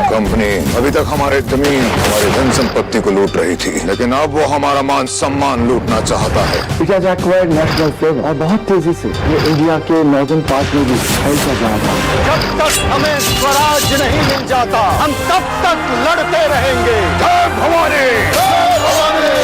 Company अभी तक हमारे जमीन, हमारी धन संपत्ति को लूट रही थी, लेकिन अब वो हमारा मान सम्मान लूटना चाहता है। It has acquired national fame और बहुत तेजी से ये इंडिया के नॉर्दर्न पार्ट में भी फैलता जा रहा है। जब तक हमें स्वराज नहीं मिल जाता, हम तब तक लड़ते रहेंगे। जय भवानी! जय भवानी!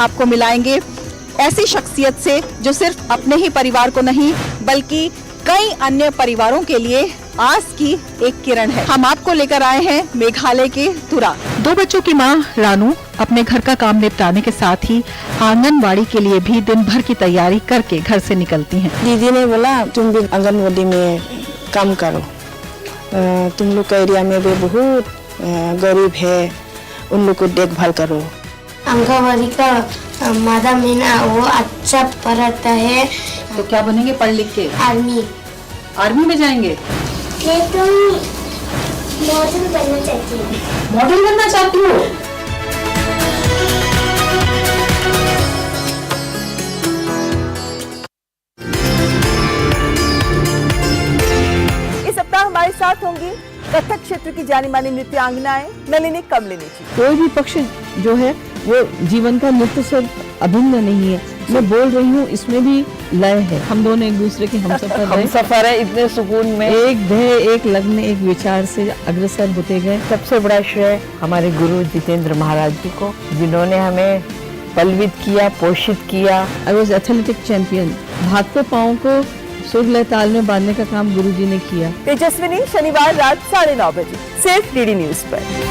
आपको मिलाएंगे ऐसी शख्सियत से जो सिर्फ अपने ही परिवार को नहीं बल्कि कई अन्य परिवारों के लिए आस की एक किरण है। हम आपको लेकर आए हैं मेघालय के तुरा। 2 बच्चों की मां रानू अपने घर का काम निपटाने के साथ ही आंगनबाड़ी के लिए भी दिन भर की तैयारी करके घर से निकलती हैं। दीदी ने बोला तुम भी आंगनबाड़ी में काम करो, तुम लोग का एरिया में भी बहुत गरीब है, उन लोग को देखभाल करो। आंगनबाड़ी का मादा महीना वो अच्छा पढ़ाता है। तो क्या बनेंगे पढ़ लिख के? आर्मी में जाएंगे? मैं तो मॉडल बनना चाहती हूँ। मॉडल बनना चाहती हो? इस सप्ताह हमारे साथ होंगी कथक क्षेत्र की जानी मानी नृत्यांगनाएं नलिनी कमलिनी। कोई भी पक्ष जो है वो जीवन का नृत्य से अभिन्न नहीं है। मैं बोल रही हूँ इसमें भी लय है। हम दोनों एक दूसरे के हम सफर है, इतने सुकून में एक ध्येय, एक लग्न, एक विचार से अग्रसर होते गए। सबसे बड़ा श्रेय हमारे गुरु जितेंद्र महाराज जी को, जिन्होंने हमें बलवित किया, पोषित किया। I was athletic champion. भागते पाँव को सुर लय ताल में बांधने का काम गुरु जी ने किया। तेजस्विनी शनिवार रात 9:30 बजे सिर्फ डीडी न्यूज पर।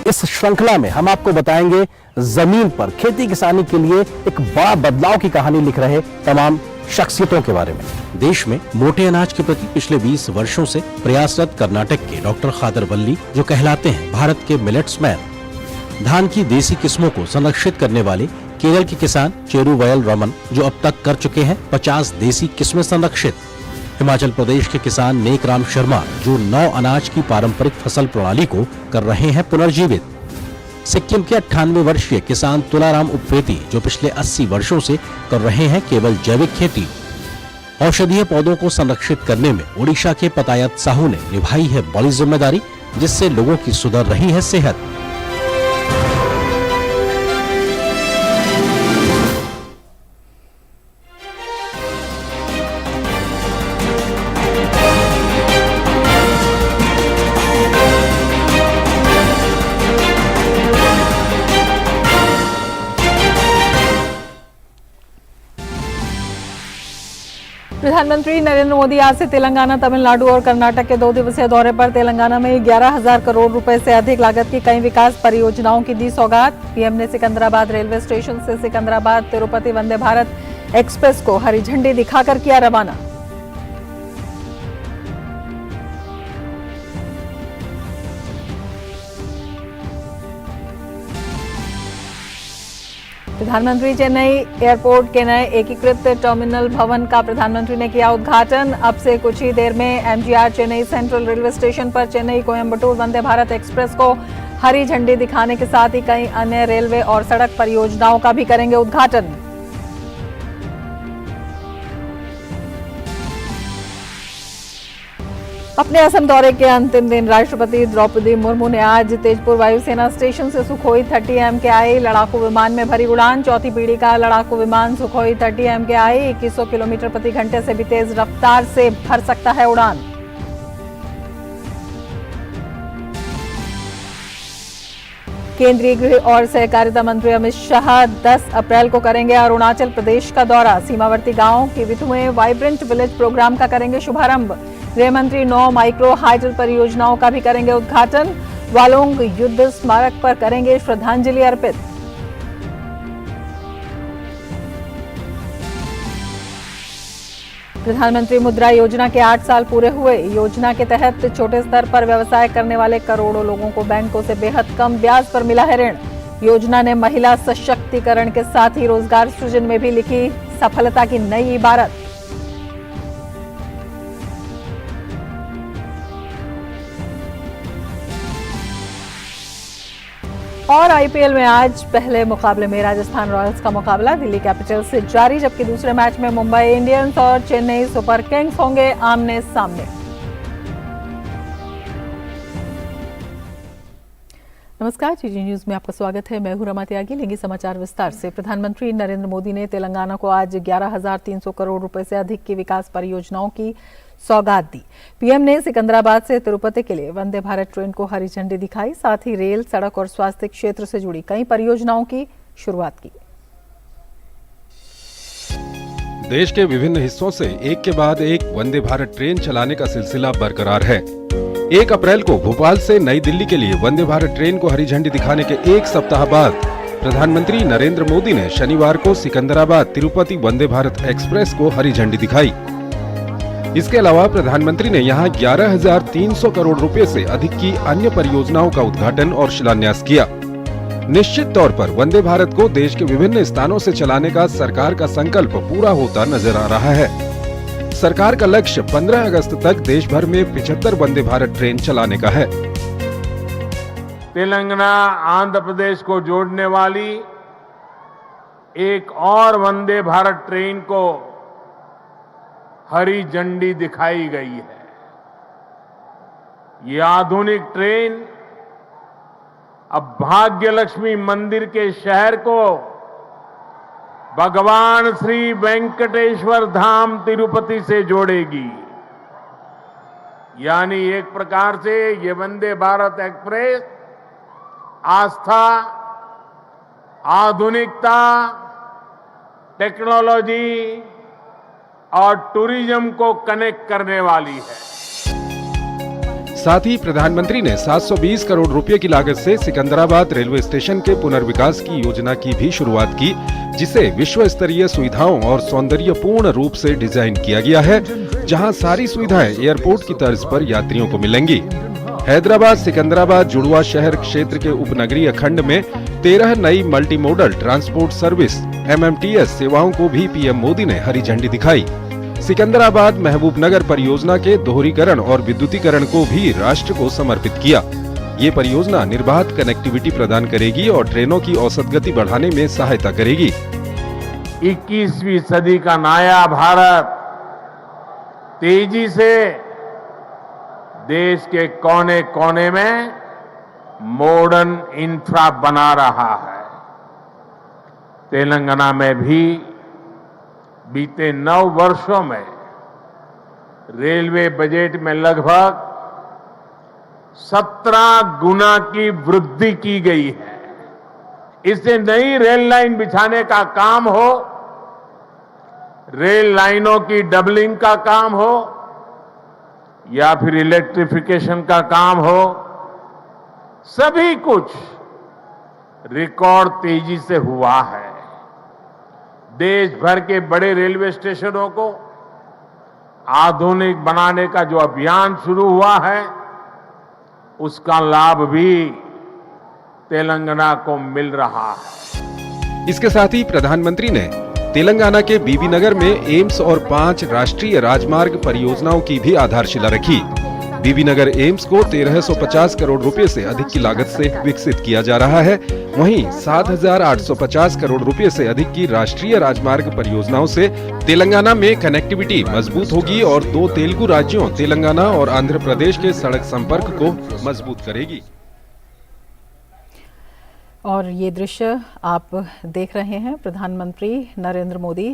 इस श्रृंखला में हम आपको बताएंगे जमीन पर खेती किसानी के लिए एक बड़ा बदलाव की कहानी लिख रहे तमाम शख्सियतों के बारे में। देश में मोटे अनाज के प्रति पिछले 20 वर्षों से प्रयासरत कर्नाटक के डॉक्टर खादर वल्ली, जो कहलाते हैं भारत के मिलेट्समैन, धान की देसी किस्मों को संरक्षित करने वाले केरल के किसान चेरुवयल रमन, जो अब तक कर चुके हैं 50 देसी किस्में संरक्षित, हिमाचल प्रदेश के किसान नेकराम शर्मा, जो 9 अनाज की पारंपरिक फसल प्रणाली को कर रहे हैं पुनर्जीवित, सिक्किम के 98 वर्षीय किसान तुलाराम उप्रेती, जो पिछले 80 वर्षों से कर रहे हैं केवल जैविक खेती, औषधीय पौधों को संरक्षित करने में ओडिशा के पतायत साहू ने निभाई है बड़ी जिम्मेदारी, जिससे लोगों की सुधर रही है सेहत। प्रधानमंत्री नरेंद्र मोदी आज से तेलंगाना, तमिलनाडु और कर्नाटक के 2 दिवसीय दौरे पर। तेलंगाना में 11,000 करोड़ रुपए से अधिक लागत की कई विकास परियोजनाओं की दी सौगात। पीएम ने सिकंदराबाद रेलवे स्टेशन से सिकंदराबाद तिरुपति वंदे भारत एक्सप्रेस को हरी झंडी दिखाकर किया रवाना। प्रधानमंत्री चेन्नई एयरपोर्ट के नए एकीकृत टर्मिनल भवन का प्रधानमंत्री ने किया उद्घाटन। अब से कुछ ही देर में MGR Chennai central railway station पर चेन्नई कोयंबटूर वंदे भारत एक्सप्रेस को हरी झंडी दिखाने के साथ ही कई अन्य रेलवे और सड़क परियोजनाओं का भी करेंगे उद्घाटन। अपने असम दौरे के अंतिम दिन राष्ट्रपति द्रौपदी मुर्मू ने आज तेजपुर वायुसेना स्टेशन से सुखोई 30 MKI लड़ाकू विमान में भरी उड़ान। 4थी पीढ़ी का लड़ाकू विमान सुखोई 30 MKI 2100 किलोमीटर प्रति घंटे से भी तेज रफ्तार से भर सकता है उड़ान। केंद्रीय गृह और सहकारिता मंत्री अमित शाह 10 अप्रैल को करेंगे अरुणाचल प्रदेश का दौरा। सीमावर्ती गांव किविथु में वाइब्रेंट विलेज प्रोग्राम का करेंगे शुभारंभ। गृह मंत्री 9 माइक्रो हाइडल परियोजनाओं का भी करेंगे उद्घाटन। वालोंग युद्ध स्मारक पर करेंगे श्रद्धांजलि अर्पित। प्रधानमंत्री मुद्रा योजना के 8 साल पूरे हुए। योजना के तहत छोटे स्तर पर व्यवसाय करने वाले करोड़ों लोगों को बैंकों से बेहद कम ब्याज पर मिला है ऋण। योजना ने महिला सशक्तिकरण के साथ ही रोजगार सृजन में भी लिखी सफलता की नई इबारत। और आईपीएल में आज पहले मुकाबले में राजस्थान रॉयल्स का मुकाबला दिल्ली कैपिटल्स से जारी, जबकि दूसरे मैच में मुंबई इंडियंस और चेन्नई सुपर किंग्स होंगे आमने सामने। नमस्कार, जीजी न्यूज में आपका स्वागत है। मैं हूं रमा त्यागी। लेंगे समाचार विस्तार से। प्रधानमंत्री नरेंद्र मोदी ने तेलंगाना को आज 11,300 करोड़ रुपए से अधिक की विकास परियोजनाओं की सौगात दी। पीएम ने सिकंदराबाद से तिरुपति के लिए वंदे भारत ट्रेन को हरी झंडी दिखाई। साथ ही रेल, सड़क और स्वास्थ्य क्षेत्र से जुड़ी कई परियोजनाओं की शुरुआत की। देश के विभिन्न हिस्सों से एक के बाद एक वंदे भारत ट्रेन चलाने का सिलसिला बरकरार है। 1 अप्रैल को भोपाल से नई दिल्ली के लिए वंदे भारत ट्रेन को हरी झंडी दिखाने के एक सप्ताह बाद प्रधानमंत्री नरेंद्र मोदी ने शनिवार को सिकंदराबाद तिरुपति वंदे भारत एक्सप्रेस को हरी झंडी दिखाई। इसके अलावा प्रधानमंत्री ने यहां 11,300 करोड़ रुपए से अधिक की अन्य परियोजनाओं का उद्घाटन और शिलान्यास किया। निश्चित तौर पर वंदे भारत को देश के विभिन्न स्थानों से चलाने का सरकार का संकल्प पूरा होता नजर आ रहा है। सरकार का लक्ष्य 15 अगस्त तक देश भर में 75 वंदे भारत ट्रेन चलाने का है। तेलंगाना आंध्र प्रदेश को जोड़ने वाली एक और वंदे भारत ट्रेन को हरी झंडी दिखाई गई है। ये आधुनिक ट्रेन अब भाग्य लक्ष्मी मंदिर के शहर को भगवान श्री वेंकटेश्वर धाम तिरुपति से जोड़ेगी। यानी एक प्रकार से ये वंदे भारत एक्सप्रेस आस्था, आधुनिकता, टेक्नोलॉजी और टूरिज्म को कनेक्ट करने वाली है। साथ ही प्रधानमंत्री ने 720 करोड़ रुपए की लागत से सिकंदराबाद रेलवे स्टेशन के पुनर्विकास की योजना की भी शुरुआत की, जिसे विश्व स्तरीय सुविधाओं और सौंदर्यपूर्ण रूप से डिजाइन किया गया है, जहां सारी सुविधाएं एयरपोर्ट की तर्ज पर यात्रियों को मिलेंगी। हैदराबाद सिकंदराबाद जुड़वा शहर क्षेत्र के उपनगरीय खंड में 13 नई multi modal transport service MMTS सेवाओं को भी पीएम मोदी ने हरी झंडी दिखाई। सिकंदराबाद महबूबनगर परियोजना के दोहरीकरण और विद्युतीकरण को भी राष्ट्र को समर्पित किया। ये परियोजना निर्बाध कनेक्टिविटी प्रदान करेगी और ट्रेनों की औसत गति बढ़ाने में सहायता करेगी। 21वीं सदी का नया भारत तेजी से देश के कोने कोने में मॉडर्न इंफ्रा बना रहा है। तेलंगाना में भी बीते 9 वर्षों में रेलवे बजट में लगभग 17 गुना की वृद्धि की गई है। इससे नई रेल लाइन बिछाने का काम हो, रेल लाइनों की डबलिंग का काम हो या फिर इलेक्ट्रिफिकेशन का काम हो, सभी कुछ रिकॉर्ड तेजी से हुआ है। देश भर के बड़े रेलवे स्टेशनों को आधुनिक बनाने का जो अभियान शुरू हुआ है, उसका लाभ भी तेलंगाना को मिल रहा है। इसके साथ ही प्रधानमंत्री ने तेलंगाना के बीबी नगर में एम्स और 5 राष्ट्रीय राजमार्ग परियोजनाओं की भी आधारशिला रखी। बीबी नगर एम्स को 1350 करोड़ रुपए से अधिक की लागत से विकसित किया जा रहा है। वहीं 7,850 करोड़ रुपए से अधिक की राष्ट्रीय राजमार्ग परियोजनाओं से तेलंगाना में कनेक्टिविटी मजबूत होगी और 2 तेलुगु राज्यों तेलंगाना और आंध्र प्रदेश के सड़क संपर्क को मजबूत करेगी। और ये दृश्य आप देख रहे हैं, प्रधानमंत्री Narendra Modi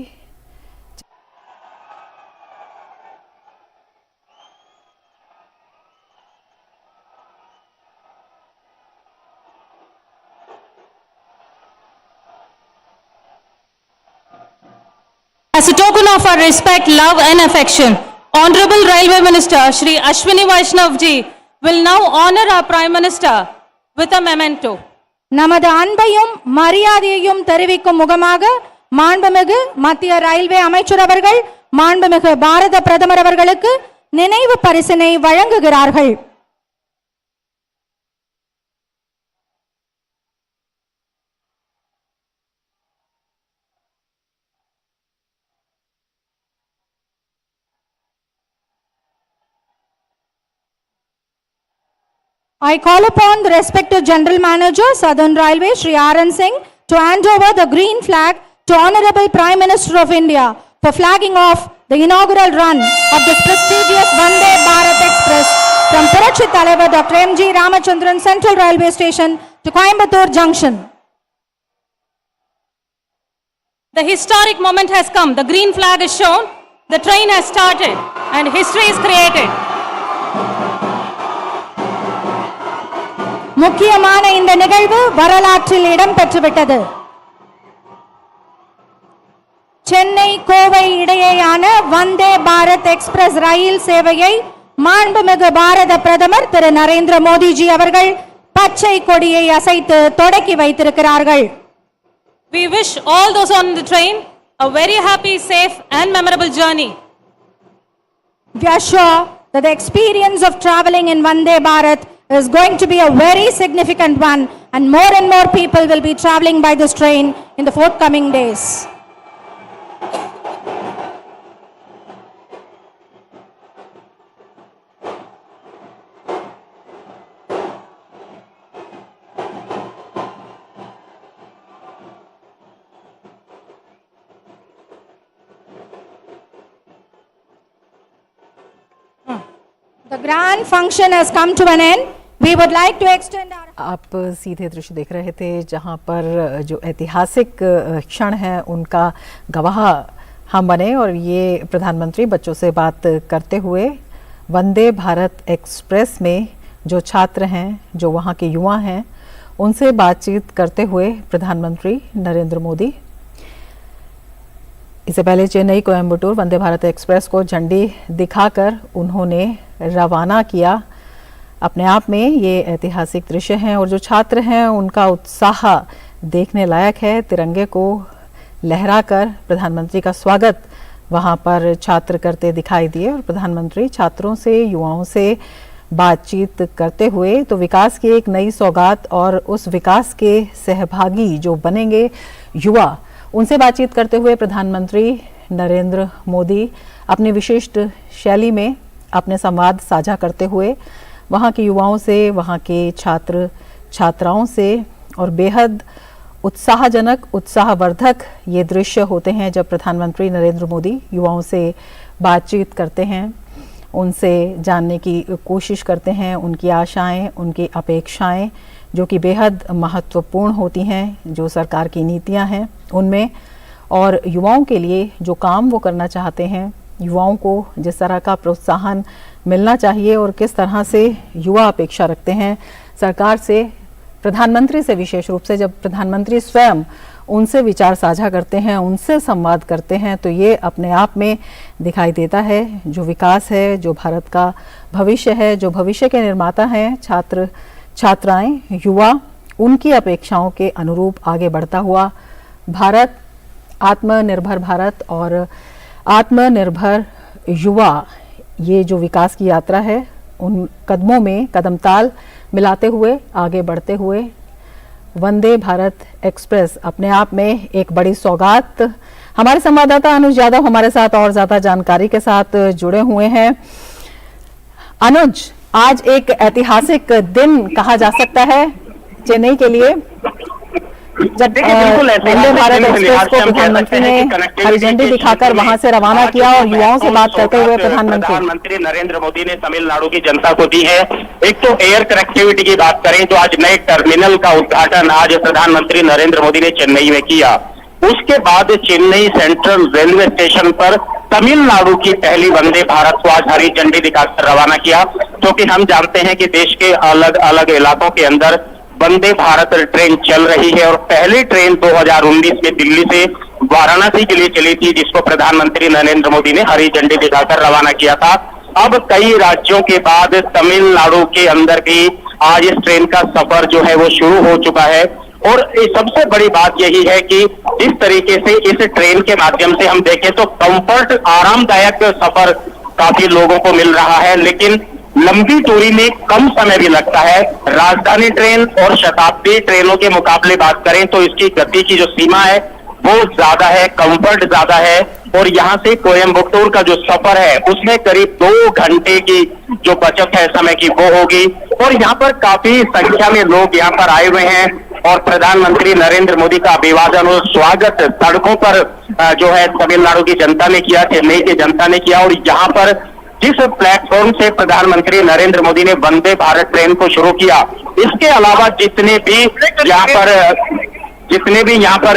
As a token of our respect, love and affection, Honorable Railway Minister Shri Ashwini Vaishnav ji will now honor our Prime Minister with a memento. நமது அன்பையும் மரியாதையையும் தெரிவிக்கும் முகமாக மாண்புமிகு மத்திய ரயில்வே அமைச்சர் அவர்கள் மாண்புமிகு பாரத பிரதமர் அவர்களுக்கு நினைவு பரிசினை வழங்குகிறார்கள். I call upon the respective General Manager, Southern Railway, Shri R.N. Singh, to hand over the green flag to Honorable Prime Minister of India for flagging off the inaugural run of this prestigious Vande Bharat Express from Puruchi Talaivar Dr. M.G. Ramachandran Central Railway Station to Coimbatore Junction. The historic moment has come. The green flag is shown. The train has started and history is created. முக்கியமான இந்த நிகழ்வு வரலாற்றில் இடம் பெற்றுவிட்டது. சென்னை கோவை இடையேயான Vande Bharat express ரயில் சேவையை மாண்புமிகு பாரத பிரதமர் திரு நரேந்திர மோடிஜி அவர்கள் பச்சை கொடியை அசைத்து தொடக்கி வைத்திருக்கிறார்கள். We wish all those on the train a very happy, safe and memorable journey. We are sure that the experience of traveling in Vande Bharat is going to be a very significant one, and more people will be traveling by this train in the forthcoming days. The grand function has come to an end. We would like to extend our... आप सीधे दृश्य देख रहे थे जहां पर जो ऐतिहासिक क्षण है उनका गवाह हम बने, और ये प्रधानमंत्री बच्चों से बात करते हुए वंदे भारत एक्सप्रेस में जो छात्र हैं, जो वहां के युवा हैं, उनसे बातचीत करते हुए प्रधानमंत्री नरेंद्र मोदी। इससे पहले चेन्नई कोयम्बटूर वंदे भारत एक्सप्रेस को झंडी दिखाकर उन्होंने रवाना किया। अपने आप में ये ऐतिहासिक दृश्य हैं और जो छात्र हैं उनका उत्साह देखने लायक है। तिरंगे को लहराकर प्रधानमंत्री का स्वागत वहां पर छात्र करते दिखाई दिए, और प्रधानमंत्री छात्रों से, युवाओं से बातचीत करते हुए तो विकास की एक नई सौगात और उस विकास के सहभागी जो बनेंगे युवा, उनसे बातचीत करते हुए प्रधानमंत्री नरेंद्र मोदी अपनी विशिष्ट शैली में अपने संवाद साझा करते हुए वहाँ के युवाओं से, वहाँ के छात्र छात्राओं से, और बेहद उत्साहजनक, उत्साहवर्धक ये दृश्य होते हैं जब प्रधानमंत्री नरेंद्र मोदी युवाओं से बातचीत करते हैं, उनसे जानने की कोशिश करते हैं, उनकी आशाएं, उनकी अपेक्षाएं जो कि बेहद महत्वपूर्ण होती हैं, जो सरकार की नीतियां हैं उनमें, और युवाओं के लिए जो काम वो करना चाहते हैं, युवाओं को जिस तरह का प्रोत्साहन मिलना चाहिए और किस तरह से युवा अपेक्षा रखते हैं सरकार से, प्रधानमंत्री से विशेष रूप से जब प्रधानमंत्री स्वयं उनसे विचार साझा करते हैं, उनसे संवाद करते हैं, तो ये अपने आप में दिखाई देता है जो विकास है, जो भारत का भविष्य है, जो भविष्य के निर्माता हैं छात्र छात्राएं, युवा, उनकी अपेक्षाओं के अनुरूप आगे बढ़ता हुआ भारत, आत्मनिर्भर भारत और आत्मनिर्भर युवा, ये जो विकास की यात्रा है उन कदमों में कदमताल मिलाते हुए आगे बढ़ते हुए वंदे भारत एक्सप्रेस अपने आप में एक बड़ी सौगात। हमारे संवाददाता अनुज यादव हमारे साथ और ज्यादा जानकारी के साथ जुड़े हुए हैं। अनुज, आज एक ऐतिहासिक दिन कहा जा सकता है चेन्नई के लिए, जब वंदे भारत एक्सप्रेस को प्रधानमंत्री ने हरी झंडी दिखाकर वहां से रवाना किया और युवाओं से बात करते हुए प्रधानमंत्री नरेंद्र मोदी ने तमिलनाडु की जनता को दी है। एक तो एयर कनेक्टिविटी की बात करें तो आज नए टर्मिनल का उद्घाटन आज प्रधानमंत्री नरेंद्र मोदी ने चेन्नई में किया। उसके बाद चेन्नई सेंट्रल रेलवे स्टेशन पर तमिलनाडु की पहली वंदे भारत को आज हरी झंडी दिखाकर रवाना किया, क्योंकि हम जानते हैं कि देश के अलग अलग इलाकों के अंदर वंदे भारत ट्रेन चल रही है, और पहली ट्रेन 2019 में दिल्ली से वाराणसी के लिए चली थी, जिसको प्रधानमंत्री नरेंद्र मोदी ने हरी झंडी दिखाकर रवाना किया था। अब कई राज्यों के बाद तमिलनाडु के अंदर भी आज इस ट्रेन का सफर जो है वो शुरू हो चुका है, और सबसे बड़ी बात यही है कि जिस तरीके से इस ट्रेन के माध्यम से हम देखें तो कंफर्ट, आरामदायक सफर काफी लोगों को मिल रहा है, लेकिन लंबी दूरी में कम समय भी लगता है। राजधानी ट्रेन और शताब्दी ट्रेनों के मुकाबले बात करें तो इसकी गति की जो सीमा है वो ज्यादा है, कंफर्ट ज्यादा है, और यहाँ से कोयम्बटूर का जो सफर है उसमें करीब 2 घंटे की जो बचत है समय की वो होगी। और यहाँ पर काफी संख्या में लोग यहाँ पर आए हुए हैं और प्रधानमंत्री नरेंद्र मोदी का अभिवादन और स्वागत सड़कों पर जो है तमिलनाडु की जनता ने किया, चेन्नई की जनता ने किया। और यहाँ पर जिस प्लेटफॉर्म से प्रधानमंत्री नरेंद्र मोदी ने वंदे भारत ट्रेन को शुरू किया, इसके अलावा जितने भी यहाँ पर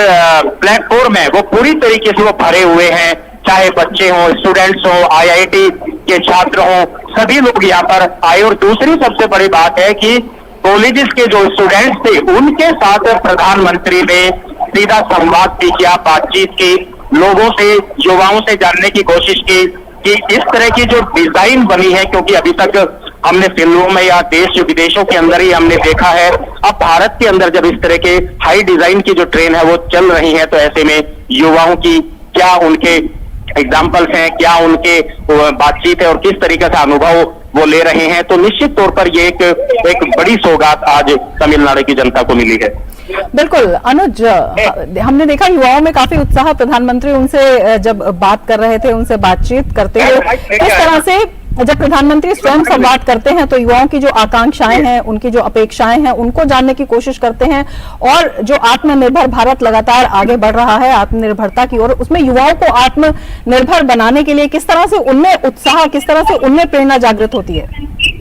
प्लेटफॉर्म है वो पूरी तरीके से वो भरे हुए हैं, चाहे बच्चे हों, स्टूडेंट्स हों, IIT के छात्र हों, सभी लोग यहाँ पर आए। और दूसरी सबसे बड़ी बात है कि कॉलेजेस के जो स्टूडेंट्स थे उनके साथ प्रधानमंत्री ने सीधा संवाद भी किया, बातचीत की, लोगों से, युवाओं से जानने की कोशिश की कि इस तरह की जो डिजाइन बनी है, क्योंकि अभी तक हमने फिल्मों में या देश विदेशों के अंदर ही हमने देखा है, अब भारत के अंदर जब इस तरह के हाई डिजाइन की जो ट्रेन है वो चल रही है, तो ऐसे में युवाओं की क्या उनके एग्जाम्पल्स हैं, क्या उनके बातचीत है और किस तरीके से अनुभव वो ले रहे हैं, तो निश्चित तौर पर ये एक बड़ी सौगात आज तमिलनाडु की जनता को मिली है। बिल्कुल अनुज, हमने देखा युवाओं में काफी उत्साह, प्रधानमंत्री उनसे जब बात कर रहे थे, उनसे बातचीत करते हुए किस तरह से जब प्रधानमंत्री स्वयं संवाद करते हैं तो युवाओं की जो आकांक्षाएं हैं, उनकी जो अपेक्षाएं हैं, उनको जानने की कोशिश करते हैं। और जो आत्मनिर्भर भारत लगातार आगे बढ़ रहा है आत्मनिर्भरता की ओर, उसमें युवाओं को आत्मनिर्भर बनाने के लिए किस तरह से उनमें उत्साह, किस तरह से उनमें प्रेरणा जागृत होती है?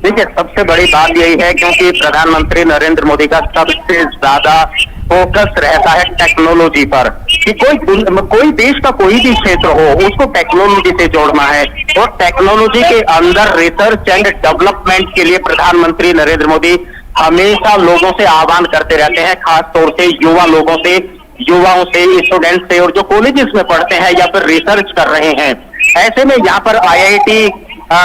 देखिए, सबसे बड़ी बात यही है क्योंकि प्रधानमंत्री नरेंद्र मोदी का सबसे ज्यादा फोकस रहता है टेक्नोलॉजी पर, कि कोई देश का कोई भी क्षेत्र हो उसको टेक्नोलॉजी से जोड़ना है। और टेक्नोलॉजी के अंदर रिसर्च एंड डेवलपमेंट के लिए प्रधानमंत्री नरेंद्र मोदी हमेशा लोगों से आह्वान करते रहते हैं, खास तौर से युवाओं से, स्टूडेंट्स से, और जो कॉलेजेस में पढ़ते हैं या फिर रिसर्च कर रहे हैं। ऐसे में यहाँ पर IIT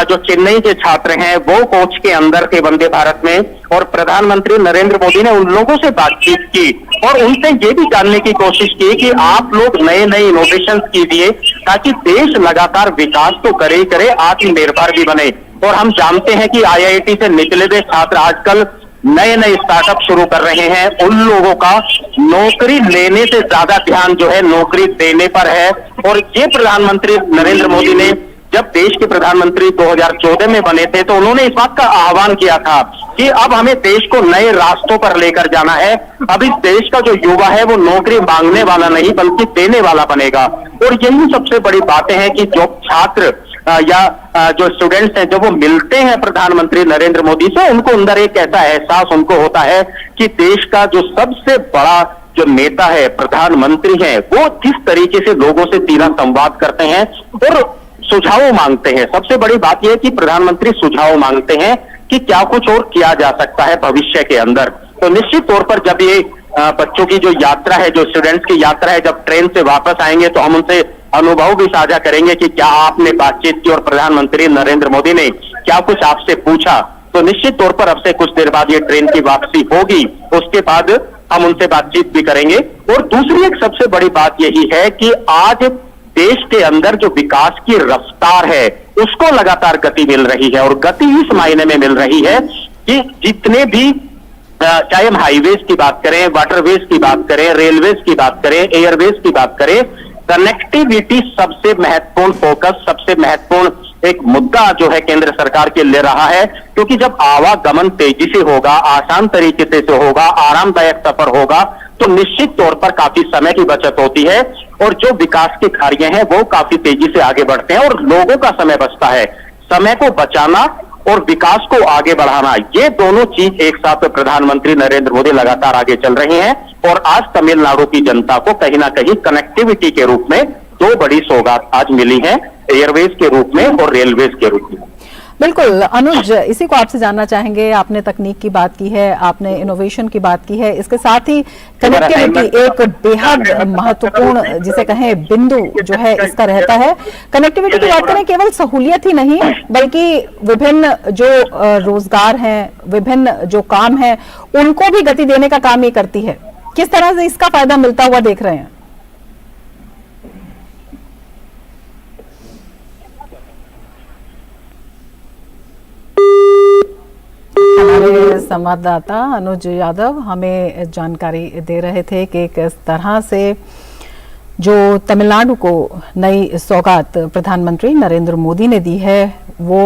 जो चेन्नई के छात्र हैं वो कोच के अंदर थे वंदे भारत में, और प्रधानमंत्री नरेंद्र मोदी ने उन लोगों से बातचीत की और उनसे ये भी जानने की कोशिश की कि आप लोग नए नए इनोवेशन कीजिए ताकि देश लगातार विकास तो करे ही करे, आत्मनिर्भर भी बने। और हम जानते हैं कि IIT से निकले हुए छात्र आजकल नए नए स्टार्टअप शुरू कर रहे हैं। उन लोगों का नौकरी लेने से ज्यादा ध्यान जो है नौकरी देने पर है। और ये प्रधानमंत्री नरेंद्र मोदी ने जब देश के प्रधानमंत्री 2014 में बने थे तो उन्होंने इस बात का आह्वान किया था कि अब हमें देश को नए रास्तों पर लेकर जाना है। अब इस देश का जो युवा है वो नौकरी मांगने वाला नहीं बल्कि देने वाला बनेगा। और यही सबसे बड़ी बातें हैं कि जो छात्र या जो स्टूडेंट्स हैं, जब वो मिलते हैं प्रधानमंत्री नरेंद्र मोदी से, उनको अंदर एक ऐसा एहसास उनको होता है कि देश का जो सबसे बड़ा जो नेता है, प्रधानमंत्री है, वो किस तरीके से लोगों से सीधा संवाद करते हैं और सुझाव मांगते हैं। सबसे बड़ी बात यह है कि प्रधानमंत्री सुझाव मांगते हैं कि क्या कुछ और किया जा सकता है भविष्य के अंदर। तो निश्चित तौर पर जब ये बच्चों की जो यात्रा है, जो स्टूडेंट्स की यात्रा है, जब ट्रेन से वापस आएंगे तो हम उनसे अनुभव भी साझा करेंगे कि क्या आपने बातचीत की और प्रधानमंत्री नरेंद्र मोदी ने क्या कुछ आपसे पूछा। तो निश्चित तौर पर अब से कुछ देर बाद ये ट्रेन की वापसी होगी, उसके बाद हम उनसे बातचीत भी करेंगे। और दूसरी एक सबसे बड़ी बात यही है कि आज देश के अंदर जो विकास की रफ्तार है उसको लगातार गति मिल रही है। और गति इस मायने में मिल रही है कि जितने भी चाहे हम हाईवेज की बात करें, वाटरवेज की बात करें, रेलवेज की बात करें, एयरवेज की बात करें, कनेक्टिविटी सबसे महत्वपूर्ण फोकस, सबसे महत्वपूर्ण एक मुद्दा जो है केंद्र सरकार के ले रहा है। क्योंकि जब आवागमन तेजी से होगा, आसान तरीके से होगा, आरामदायक सफर होगा, तो निश्चित तौर पर काफी समय की बचत होती है और जो विकास के कार्य हैं वो काफी तेजी से आगे बढ़ते हैं और लोगों का समय बचता है। समय को बचाना और विकास को आगे बढ़ाना, ये दोनों चीज एक साथ प्रधानमंत्री नरेंद्र मोदी लगातार आगे चल रहे हैं। और आज तमिलनाडु की जनता को कहीं ना कहीं कनेक्टिविटी के रूप में 2 बड़ी सौगात आज मिली है, एयरवेज के रूप में और रेलवेज के रूप में। बिल्कुल अनुज, इसी को आपसे जानना चाहेंगे। आपने तकनीक की बात की है, आपने इनोवेशन की बात की है, इसके साथ ही कनेक्टिविटी एक बेहद महत्वपूर्ण जिसे कहें बिंदु जो है इसका रहता है। कनेक्टिविटी की बात करें, केवल सहूलियत ही नहीं बल्कि विभिन्न जो रोजगार हैं, विभिन्न जो काम हैं, उनको भी गति देने का काम ये करती है। किस तरह से इसका फायदा मिलता हुआ देख रहे हैं? हमारे संवाददाता अनुज यादव हमें जानकारी दे रहे थे कि किस तरह से जो तमिलनाडु को नई सौगात प्रधानमंत्री नरेंद्र मोदी ने दी है वो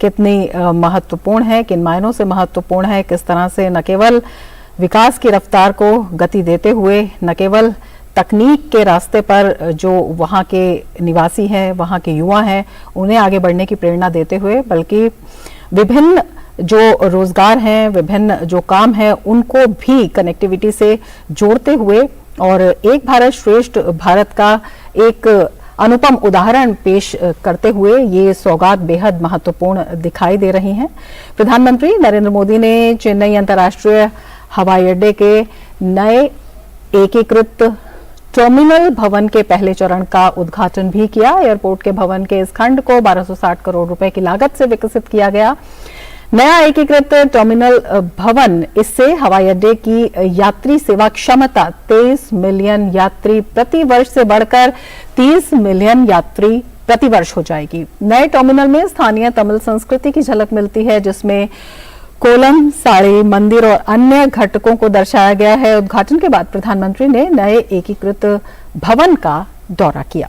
कितनी महत्वपूर्ण है, किन मायनों से महत्वपूर्ण है, किस तरह से न केवल विकास की रफ्तार को गति देते हुए न केवल तकनीक के रास्ते पर जो वहाँ के निवासी हैं, वहाँ के युवा हैं, उन्हें आगे बढ़ने की प्रेरणा देते हुए, बल्कि विभिन्न जो रोजगार हैं, विभिन्न जो काम हैं, उनको भी कनेक्टिविटी से जोड़ते हुए और एक भारत श्रेष्ठ भारत का एक अनुपम उदाहरण पेश करते हुए ये सौगात बेहद महत्वपूर्ण दिखाई दे रही हैं। प्रधानमंत्री नरेंद्र मोदी ने चेन्नई अंतर्राष्ट्रीय हवाई अड्डे के नए एकीकृत टर्मिनल भवन के पहले चरण का उद्घाटन भी किया। एयरपोर्ट के भवन के इस खंड को 1260 करोड़ रुपए की लागत से विकसित किया गया। नया एकीकृत टर्मिनल भवन इससे हवाई अड्डे की यात्री सेवा क्षमता 23 मिलियन यात्री प्रति वर्ष से बढ़कर 30 मिलियन यात्री प्रति वर्ष हो जाएगी। नए टर्मिनल में स्थानीय तमिल संस्कृति की झलक मिलती है, जिसमें कोलम, साड़ी, मंदिर और अन्य घटकों को दर्शाया गया है। उद्घाटन के बाद प्रधानमंत्री ने नए एकीकृत भवन का दौरा किया।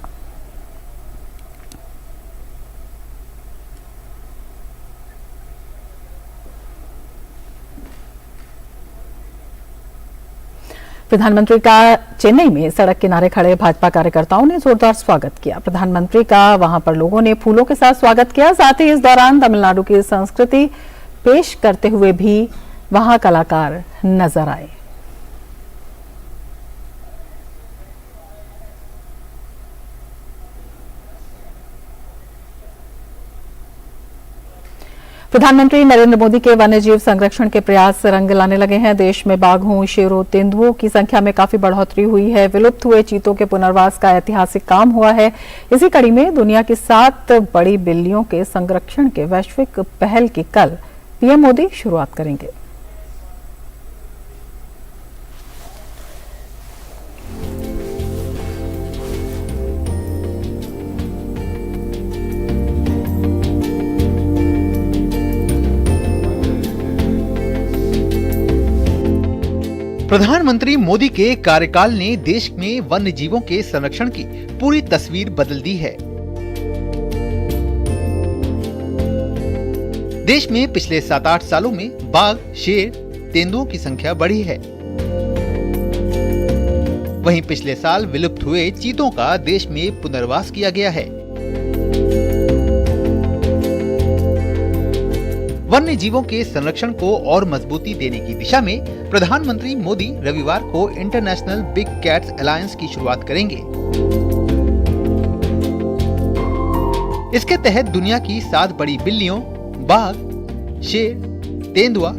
प्रधानमंत्री का चेन्नई में सड़क किनारे खड़े भाजपा कार्यकर्ताओं ने जोरदार स्वागत किया। प्रधानमंत्री का वहां पर लोगों ने फूलों के साथ स्वागत किया। साथ ही इस दौरान तमिलनाडु की संस्कृति पेश करते हुए भी वहां कलाकार नजर आए। प्रधानमंत्री नरेंद्र मोदी के वन्यजीव संरक्षण के प्रयास रंग लाने लगे हैं। देश में बाघों, शेरों, तेंदुओं की संख्या में काफी बढ़ोतरी हुई है। विलुप्त हुए चीतों के पुनर्वास का ऐतिहासिक काम हुआ है। इसी कड़ी में दुनिया की 7 बड़ी बिल्लियों के संरक्षण के वैश्विक पहल की कल पीएम मोदी शुरुआत करेंगे। प्रधानमंत्री मोदी के कार्यकाल ने देश में वन्य जीवों के संरक्षण की पूरी तस्वीर बदल दी है। देश में पिछले 7-8 सालों में बाघ, शेर, तेंदुओं की संख्या बढ़ी है। वहीं पिछले साल विलुप्त हुए चीतों का देश में पुनर्वास किया गया है। वन्य जीवों के संरक्षण को और मजबूती देने की दिशा में प्रधानमंत्री मोदी रविवार को इंटरनेशनल बिग कैट्स अलायंस की शुरुआत करेंगे। इसके तहत दुनिया की 7 बड़ी बिल्लियों, बाघ, शेर, तेंदुआ,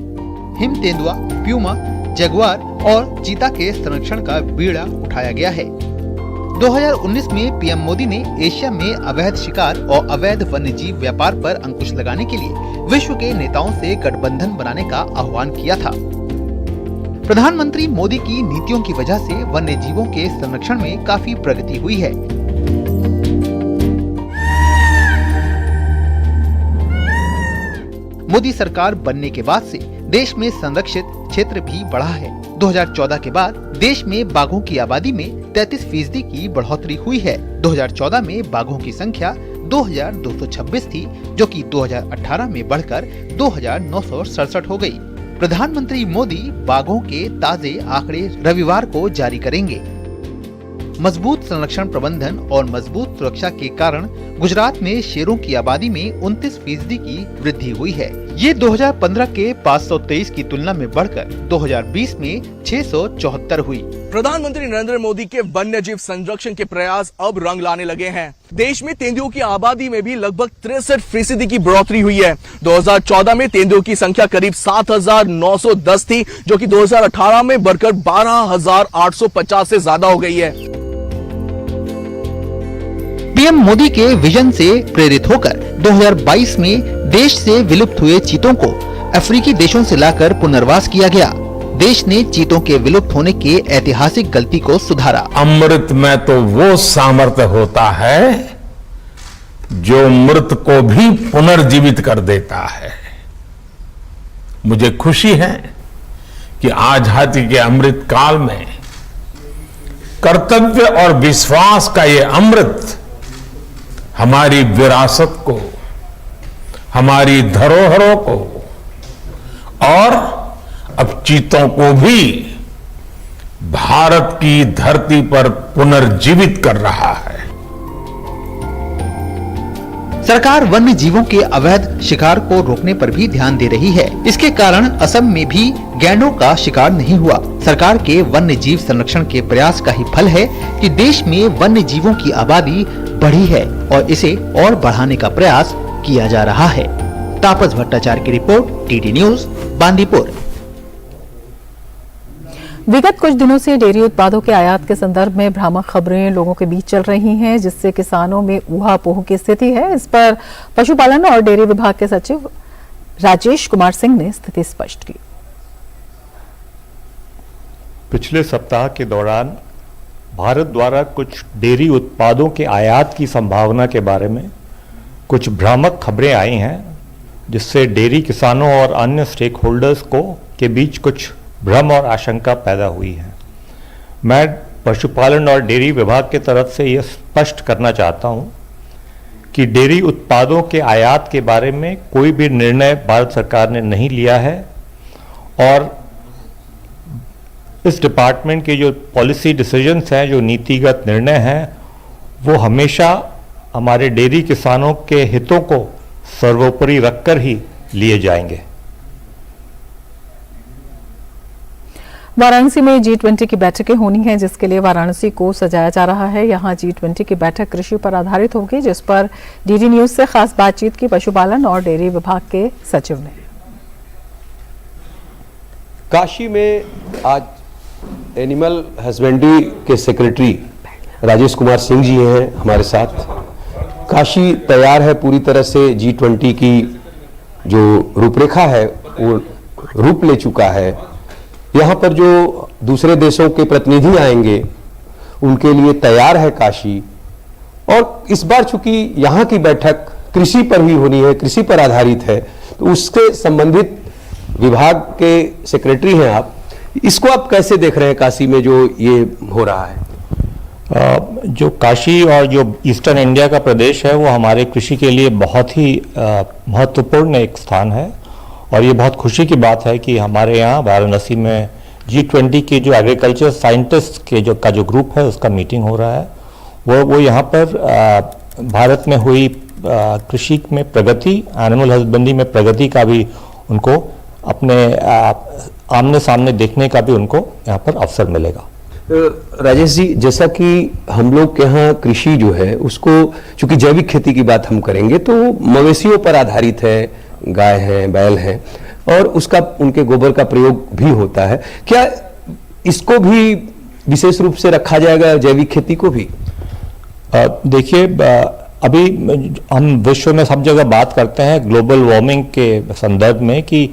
हिम तेंदुआ, प्यूमा, जगुआर और चीता के संरक्षण का बीड़ा उठाया गया है। 2019 में पीएम मोदी ने एशिया में अवैध शिकार और अवैध वन्यजीव व्यापार पर अंकुश लगाने के लिए विश्व के नेताओं से गठबंधन बनाने का आह्वान किया था। प्रधानमंत्री मोदी की नीतियों की वजह से वन्य जीवों के संरक्षण में काफी प्रगति हुई है। मोदी सरकार बनने के बाद से देश में संरक्षित क्षेत्र भी बढ़ा है। 2014 के बाद देश में बाघों की आबादी में 33% की बढ़ोतरी हुई है। 2014 में बाघों की संख्या 2226 थी, जो कि 2018 में बढ़कर 2967 हो गई। प्रधानमंत्री मोदी बाघों के ताजे आंकड़े रविवार को जारी करेंगे। मजबूत संरक्षण प्रबंधन और मजबूत सुरक्षा के कारण गुजरात में शेरों की आबादी में 29% की वृद्धि हुई है। ये 2015 के 523 की तुलना में बढ़कर 2020 में 674 हुई। प्रधानमंत्री नरेंद्र मोदी के वन्य जीव संरक्षण के प्रयास अब रंग लाने लगे हैं। देश में तेंदुओं की आबादी में भी लगभग 63% की बढ़ोतरी हुई है। 2014 में तेंदुओं की संख्या करीब 7,910 थी, जो कि 2018 में बढ़कर 12,850 से ज्यादा हो गई है। पीएम मोदी के विजन से प्रेरित होकर 2022 में देश से विलुप्त हुए चीतों को अफ्रीकी देशों से लाकर पुनर्वास किया गया। देश ने चीतों के विलुप्त होने के ऐतिहासिक गलती को सुधारा। अमृत में तो वो सामर्थ्य होता है जो मृत को भी पुनर्जीवित कर देता है। मुझे खुशी है कि आजादी के अमृत काल में कर्तव्य और विश्वास का ये अमृत हमारी विरासत को, हमारी धरोहरों को और अब चीतों को भी भारत की धरती पर पुनर्जीवित कर रहा है। सरकार वन्य जीवों के अवैध शिकार को रोकने पर भी ध्यान दे रही है। इसके कारण असम में भी गैंडों का शिकार नहीं हुआ। सरकार के वन्य जीव संरक्षण के प्रयास का ही फल है कि देश में वन्य जीवों की आबादी बढ़ी है और इसे और बढ़ाने का प्रयास किया जा रहा है। तापस भट्टाचार्य की रिपोर्ट, टीटी न्यूज, बांदीपुर। विगत कुछ दिनों से डेयरी उत्पादों के आयात के संदर्भ में भ्रामक खबरें लोगों के बीच चल रही हैं, जिससे किसानों में ऊहापोह की स्थिति है। इस पर पशुपालन और डेयरी विभाग के सचिव राजेश कुमार सिंह ने स्थिति स्पष्ट की। पिछले सप्ताह के दौरान भारत द्वारा कुछ डेयरी उत्पादों के आयात की संभावना के बारे में कुछ भ्रामक खबरें आई हैं, जिससे डेयरी किसानों और अन्य स्टेक होल्डर्स के बीच कुछ भ्रम और आशंका पैदा हुई है। मैं पशुपालन और डेयरी विभाग की तरफ से यह स्पष्ट करना चाहता हूं कि डेयरी उत्पादों के आयात के बारे में कोई भी निर्णय भारत सरकार ने नहीं लिया है और इस डिपार्टमेंट के जो पॉलिसी डिसीजंस हैं, जो नीतिगत निर्णय हैं, वो हमेशा हमारे डेयरी किसानों के हितों को सर्वोपरि रखकर ही लिए जाएंगे। वाराणसी में G20 की बैठकें होनी है, जिसके लिए वाराणसी को सजाया जा रहा है। यहां G20 की बैठक कृषि पर आधारित होगी, जिस पर डीडी न्यूज से खास बातचीत की पशुपालन और डेयरी विभाग के सचिव ने। काशी में आज एनिमल हस्बेंड्री के सेक्रेटरी राजेश कुमार सिंह जी हैं हमारे साथ। काशी तैयार है पूरी तरह से। G20 की जो रूपरेखा है वो रूप ले चुका है। यहाँ पर जो दूसरे देशों के प्रतिनिधि आएंगे उनके लिए तैयार है काशी। और इस बार चूंकि यहाँ की बैठक कृषि पर ही होनी है, कृषि पर आधारित है, तो उसके संबंधित विभाग के सेक्रेटरी हैं आप। इसको आप कैसे देख रहे हैं काशी में जो ये हो रहा है? जो काशी और जो ईस्टर्न इंडिया का प्रदेश है वो हमारे कृषि के लिए बहुत ही महत्वपूर्ण एक स्थान है और ये बहुत खुशी की बात है कि हमारे यहाँ वाराणसी में G20 के जो एग्रीकल्चर साइंटिस्ट के जो ग्रुप है उसका मीटिंग हो रहा है। वो यहाँ पर भारत में हुई कृषि में प्रगति, एनिमल हस्बेंड्री में प्रगति का भी उनको अपने आमने सामने देखने का भी उनको यहाँ पर अवसर मिलेगा। राजेश जी, जैसा कि हम लोग के यहाँ कृषि जो है उसको चूंकि जैविक खेती की बात हम करेंगे तो मवेशियों पर आधारित है, गाय है, बैल है और उसका उनके गोबर का प्रयोग भी होता है। क्या इसको भी विशेष रूप से रखा जाएगा, जैविक खेती को भी? देखिए, अभी हम विश्व में सब जगह बात करते हैं ग्लोबल वार्मिंग के संदर्भ में कि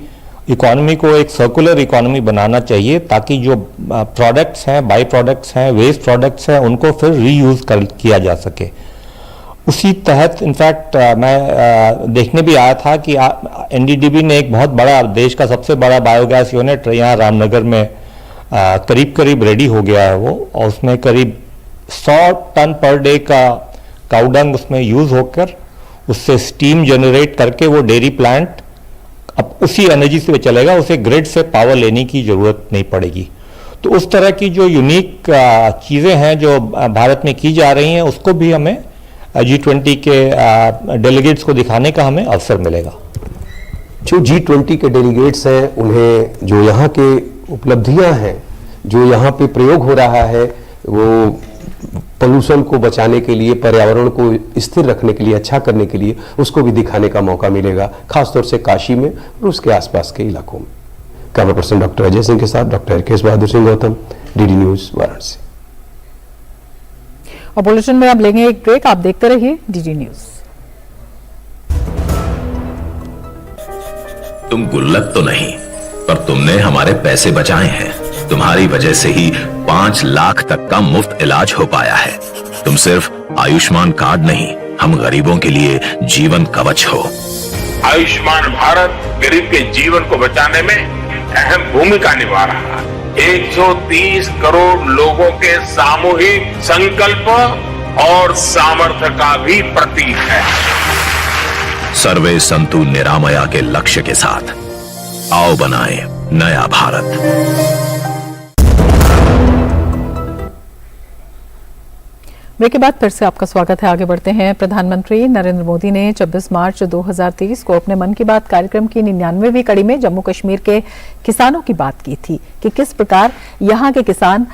इकोनॉमी को एक सर्कुलर इकोनॉमी बनाना चाहिए ताकि जो प्रोडक्ट्स हैं, बाई प्रोडक्ट्स हैं, वेस्ट प्रोडक्ट्स हैं, उनको फिर रीयूज किया जा सके। उसी तहत इनफैक्ट मैं देखने भी आया था कि एनडीडीबी ने एक बहुत बड़ा, देश का सबसे बड़ा बायोगैस यूनिट यहाँ रामनगर में करीब रेडी हो गया है वो, और उसमें करीब 100 टन पर डे का काउडंग उसमें यूज होकर उससे स्टीम जनरेट करके वो डेयरी प्लांट अब उसी एनर्जी से चलेगा, उसे ग्रिड से पावर लेने की जरूरत नहीं पड़ेगी। तो उस तरह की जो यूनिक चीज़ें हैं जो भारत में की जा रही हैं उसको भी हमें G20 के डेलीगेट्स को दिखाने का हमें अवसर मिलेगा। जो G20 के डेलीगेट्स हैं उन्हें जो यहाँ के उपलब्धियाँ हैं, जो यहाँ पे प्रयोग हो रहा है, वो पोल्यूशन को बचाने के लिए, पर्यावरण को स्थिर रखने के लिए, अच्छा करने के लिए, उसको भी दिखाने का मौका मिलेगा, खासतौर से काशी में और उसके आसपास के इलाकों में। Camera person doctor Ajay Singh के साथ डॉक्टर केश बहादुर सिंह गौतम, डीडी न्यूज वाराणसी। और बुलेटिन में अब लेंगे एक ब्रेक, आप देखते रहिए डीडी न्यूज। तुम गुल्लक तो नहीं, पर तुमने हमारे पैसे बचाए हैं। तुम्हारी वजह से ही 5 लाख तक का मुफ्त इलाज हो पाया है। तुम सिर्फ आयुष्मान कार्ड नहीं, हम गरीबों के लिए जीवन कवच हो। आयुष्मान भारत गरीब के जीवन को बचाने में अहम भूमिका निभा रहा है। 130 करोड़ लोगों के सामूहिक संकल्प और सामर्थ्य का भी प्रतीक है। सर्वे संतु निरामया के लक्ष्य के साथ आओ बनाएं नया भारत। ब्रेक के बाद फिर से आपका स्वागत है। आगे बढ़ते हैं। प्रधानमंत्री नरेंद्र मोदी ने 26 मार्च 2023 को अपने मन की बात कार्यक्रम की 99वीं कड़ी में जम्मू कश्मीर के किसानों की बात की थी कि किस प्रकार यहां के किसान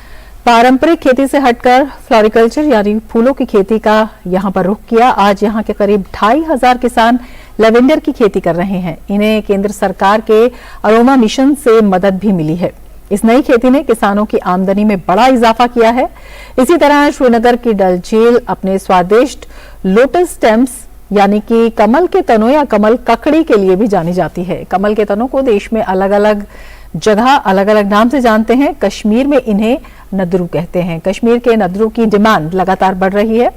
पारंपरिक खेती से हटकर फ्लोरिकल्चर यानी फूलों की खेती का यहां पर रुख किया। आज यहां के करीब 2500 किसान लेवेंडर की खेती कर रहे हैं। इन्हें केंद्र सरकार के अरोमा मिशन से मदद भी मिली है। इस नई खेती ने किसानों की आमदनी में बड़ा इजाफा किया है। इसी तरह श्रीनगर की डल झील अपने स्वादिष्ट लोटस स्टेम्स यानी कि कमल के तनों या कमल ककड़ी के लिए भी जानी जाती है। कमल के तनों को देश में अलग अलग जगह अलग अलग नाम से जानते हैं। कश्मीर में इन्हें नदरू कहते हैं। कश्मीर के नदरू की डिमांड लगातार बढ़ रही है।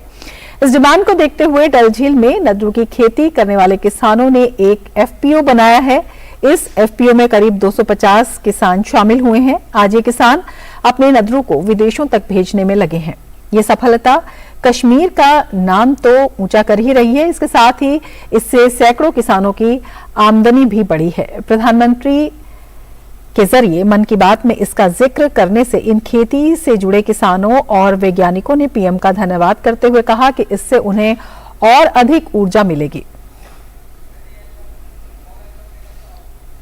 इस डिमांड को देखते हुए डल झील में नदरू की खेती करने वाले किसानों ने एक एफपीओ बनाया है। इस एफपीओ में करीब 250 किसान शामिल हुए हैं। आज ये किसान अपने नदरू को विदेशों तक भेजने में लगे हैं। ये सफलता कश्मीर का नाम तो ऊंचा कर ही रही है, इसके साथ ही इससे सैकड़ों किसानों की आमदनी भी बढ़ी है। प्रधानमंत्री के जरिए मन की बात में इसका जिक्र करने से इन खेती से जुड़े किसानों और वैज्ञानिकों ने पीएम का धन्यवाद करते हुए कहा कि इससे उन्हें और अधिक ऊर्जा मिलेगी।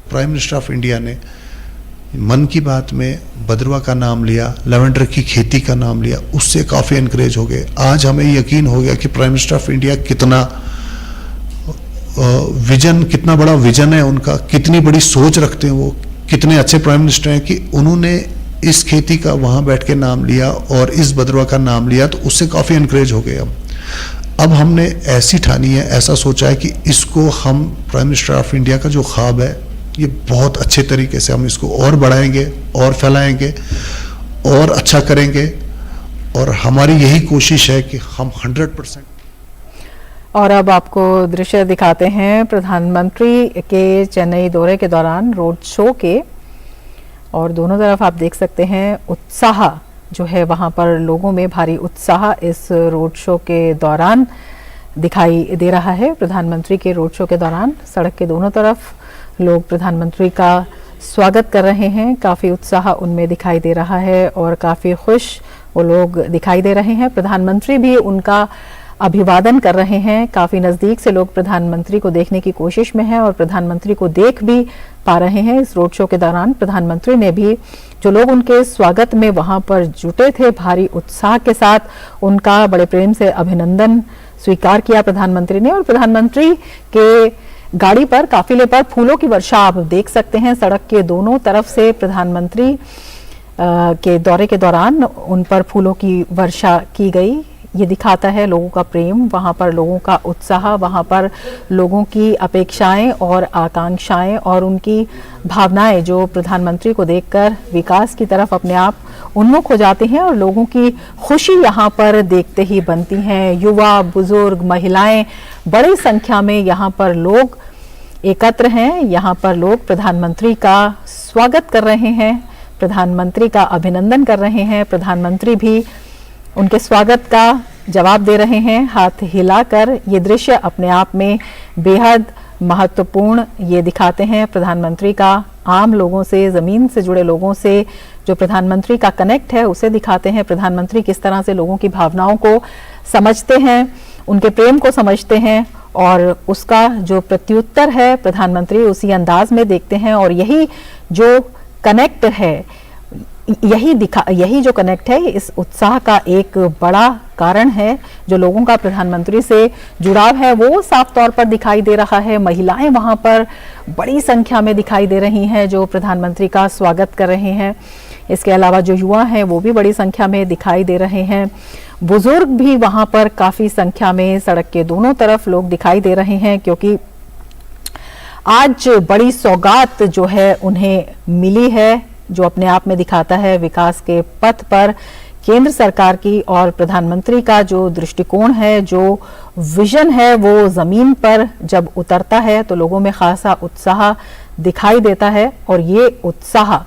प्राइम मिनिस्टर ऑफ इंडिया ने मन की बात में भद्रवा का नाम लिया, लेवेंडर की खेती का नाम लिया, उससे काफ़ी एनकरेज हो गए। आज हमें यकीन हो गया कि प्राइम मिनिस्टर ऑफ इंडिया कितना विजन, कितना बड़ा विजन है उनका, कितनी बड़ी सोच रखते हैं वो, कितने अच्छे प्राइम मिनिस्टर हैं कि उन्होंने इस खेती का वहाँ बैठ के नाम लिया और इस भद्रवा का नाम लिया, तो उससे काफ़ी एनकरेज हो गए। अब हमने ऐसी ठानी है, ऐसा सोचा है कि इसको हम प्राइम मिनिस्टर ऑफ इंडिया का जो ख्वाब है ये बहुत अच्छे तरीके से हम इसको और बढ़ाएंगे और फैलाएंगे और अच्छा करेंगे। और हमारी यही कोशिश है कि हम 100%। और अब आपको दृश्य दिखाते हैं प्रधानमंत्री के चेन्नई दौरे के दौरान रोड शो के। और दोनों तरफ आप देख सकते हैं उत्साह जो है, वहां पर लोगों में भारी उत्साह इस रोड शो के दौरान दिखाई दे रहा है। प्रधानमंत्री के रोड शो के दौरान सड़क के दोनों तरफ लोग प्रधानमंत्री का स्वागत कर रहे हैं। काफ़ी उत्साह उनमें दिखाई दे रहा है और काफ़ी खुश वो लोग दिखाई दे रहे हैं। प्रधानमंत्री भी उनका अभिवादन कर रहे हैं। काफ़ी नज़दीक से लोग प्रधानमंत्री को देखने की कोशिश में हैं और प्रधानमंत्री को देख भी पा रहे हैं। इस रोड शो के दौरान प्रधानमंत्री ने भी जो लोग उनके स्वागत में वहां पर जुटे थे, भारी उत्साह के साथ उनका बड़े प्रेम से अभिनंदन स्वीकार किया प्रधानमंत्री ने। और प्रधानमंत्री के गाड़ी पर, काफिले पर फूलों की वर्षा आप देख सकते हैं। सड़क के दोनों तरफ से प्रधानमंत्री के दौरे के दौरान उन पर फूलों की वर्षा की गई। ये दिखाता है लोगों का प्रेम, वहां पर लोगों का उत्साह, वहां पर लोगों की अपेक्षाएं और आकांक्षाएं और उनकी भावनाएं जो प्रधानमंत्री को देखकर विकास की तरफ अपने आप उन्मुख हो जाते हैं। और लोगों की खुशी यहाँ पर देखते ही बनती हैं। युवा, बुजुर्ग, महिलाएं, बड़ी संख्या में यहाँ पर लोग एकत्र हैं। यहाँ पर लोग प्रधानमंत्री का स्वागत कर रहे हैं, प्रधानमंत्री का अभिनंदन कर रहे हैं। प्रधानमंत्री भी उनके स्वागत का जवाब दे रहे हैं हाथ हिलाकर। ये दृश्य अपने आप में बेहद महत्वपूर्ण ये दिखाते हैं प्रधानमंत्री का आम लोगों से, ज़मीन से जुड़े लोगों से जो प्रधानमंत्री का कनेक्ट है उसे दिखाते हैं। प्रधानमंत्री किस तरह से लोगों की भावनाओं को समझते हैं, उनके प्रेम को समझते हैं और उसका जो प्रत्युत्तर है प्रधानमंत्री उसी अंदाज में देखते हैं। और यही जो कनेक्ट है, यही जो कनेक्ट है, इस उत्साह का एक बड़ा कारण है। जो लोगों का प्रधानमंत्री से जुड़ाव है वो साफ तौर पर दिखाई दे रहा है। महिलाएं वहां पर बड़ी संख्या में दिखाई दे रही हैं जो प्रधानमंत्री का स्वागत कर रहे हैं। इसके अलावा जो युवा हैं वो भी बड़ी संख्या में दिखाई दे रहे हैं। बुजुर्ग भी वहां पर काफी संख्या में सड़क के दोनों तरफ लोग दिखाई दे रहे हैं, क्योंकि आज बड़ी सौगात जो है उन्हें मिली है, जो अपने आप में दिखाता है विकास के पथ पर केंद्र सरकार की और प्रधानमंत्री का जो दृष्टिकोण है, जो विजन है, वो जमीन पर जब उतरता है तो लोगों में खासा उत्साह दिखाई देता है। और ये उत्साह